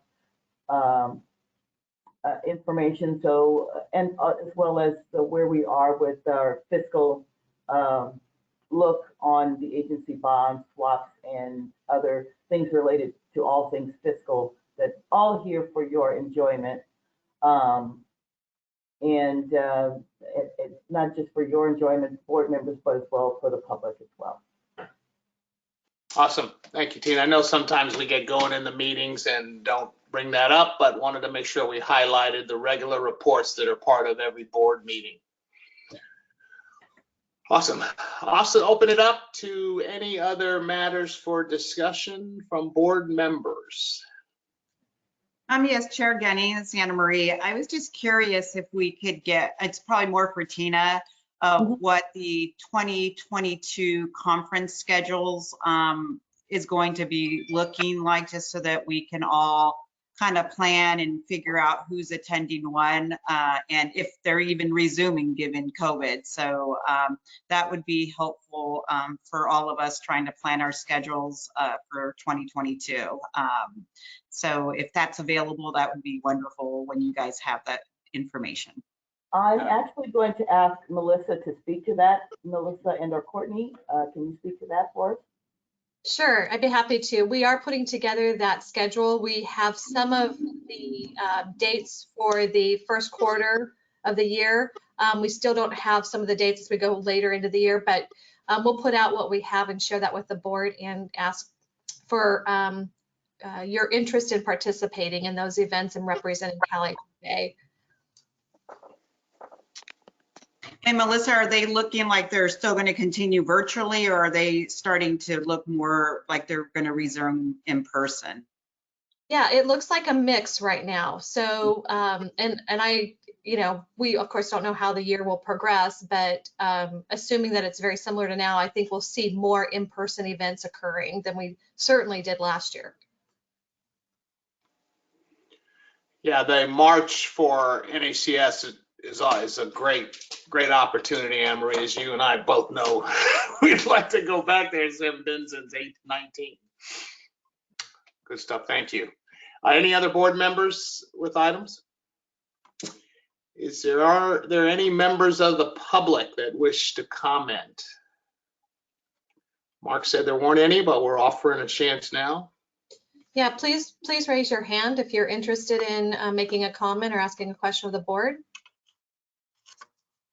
E: information. So, and as well as where we are with our fiscal look on the agency bonds, swaps, and other things related to all things fiscal, that all here for your enjoyment. And it's not just for your enjoyment, board members, but as well for the public as well.
B: Awesome. Thank you, Tina. I know sometimes we get going in the meetings and don't bring that up, but wanted to make sure we highlighted the regular reports that are part of every board meeting. Awesome. Also open it up to any other matters for discussion from board members.
J: Yes, Chair Gunning, it's Anna Marie. I was just curious if we could get, it's probably more for Tina, of what the 2022 conference schedules is going to be looking like, just so that we can all kind of plan and figure out who's attending when, and if they're even resuming given COVID. So that would be helpful for all of us trying to plan our schedules for 2022. So if that's available, that would be wonderful when you guys have that information.
E: I'm actually going to ask Melissa to speak to that. Melissa and/or Courtney, can you speak to that for us?
A: Sure, I'd be happy to. We are putting together that schedule. We have some of the dates for the first quarter of the year. We still don't have some of the dates as we go later into the year, but we'll put out what we have and share that with the board and ask for your interest in participating in those events and representing CalHFA.
J: And Melissa, are they looking like they're still going to continue virtually, or are they starting to look more like they're going to resume in person?
A: Yeah, it looks like a mix right now. So, and I, we of course don't know how the year will progress, but assuming that it's very similar to now, I think we'll see more in-person events occurring than we certainly did last year.
B: Yeah, the March for NACS is a great opportunity, Anne-Marie, as you and I both know. We'd like to go back there. It's been since 2019. Good stuff. Thank you. Any other board members with items? Are there any members of the public that wish to comment? Mark said there weren't any, but we're offering a chance now.
A: Yeah, please raise your hand if you're interested in making a comment or asking a question of the board.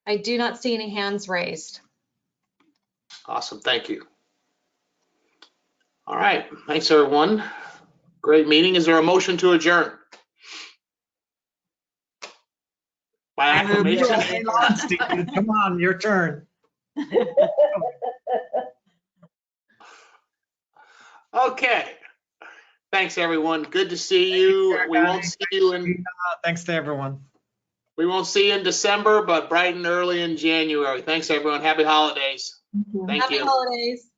A: I do not see any hands raised.
B: Awesome, thank you. All right, thanks everyone. Great meeting. Is there a motion to adjourn? By acclamation.
F: Hang on, Stephen. Come on, your turn.
B: Okay. Thanks everyone. Good to see you. We won't see you in.
F: Thanks to everyone.
B: We won't see you in December, but bright and early in January. Thanks everyone. Happy holidays. Thank you.
A: Happy holidays.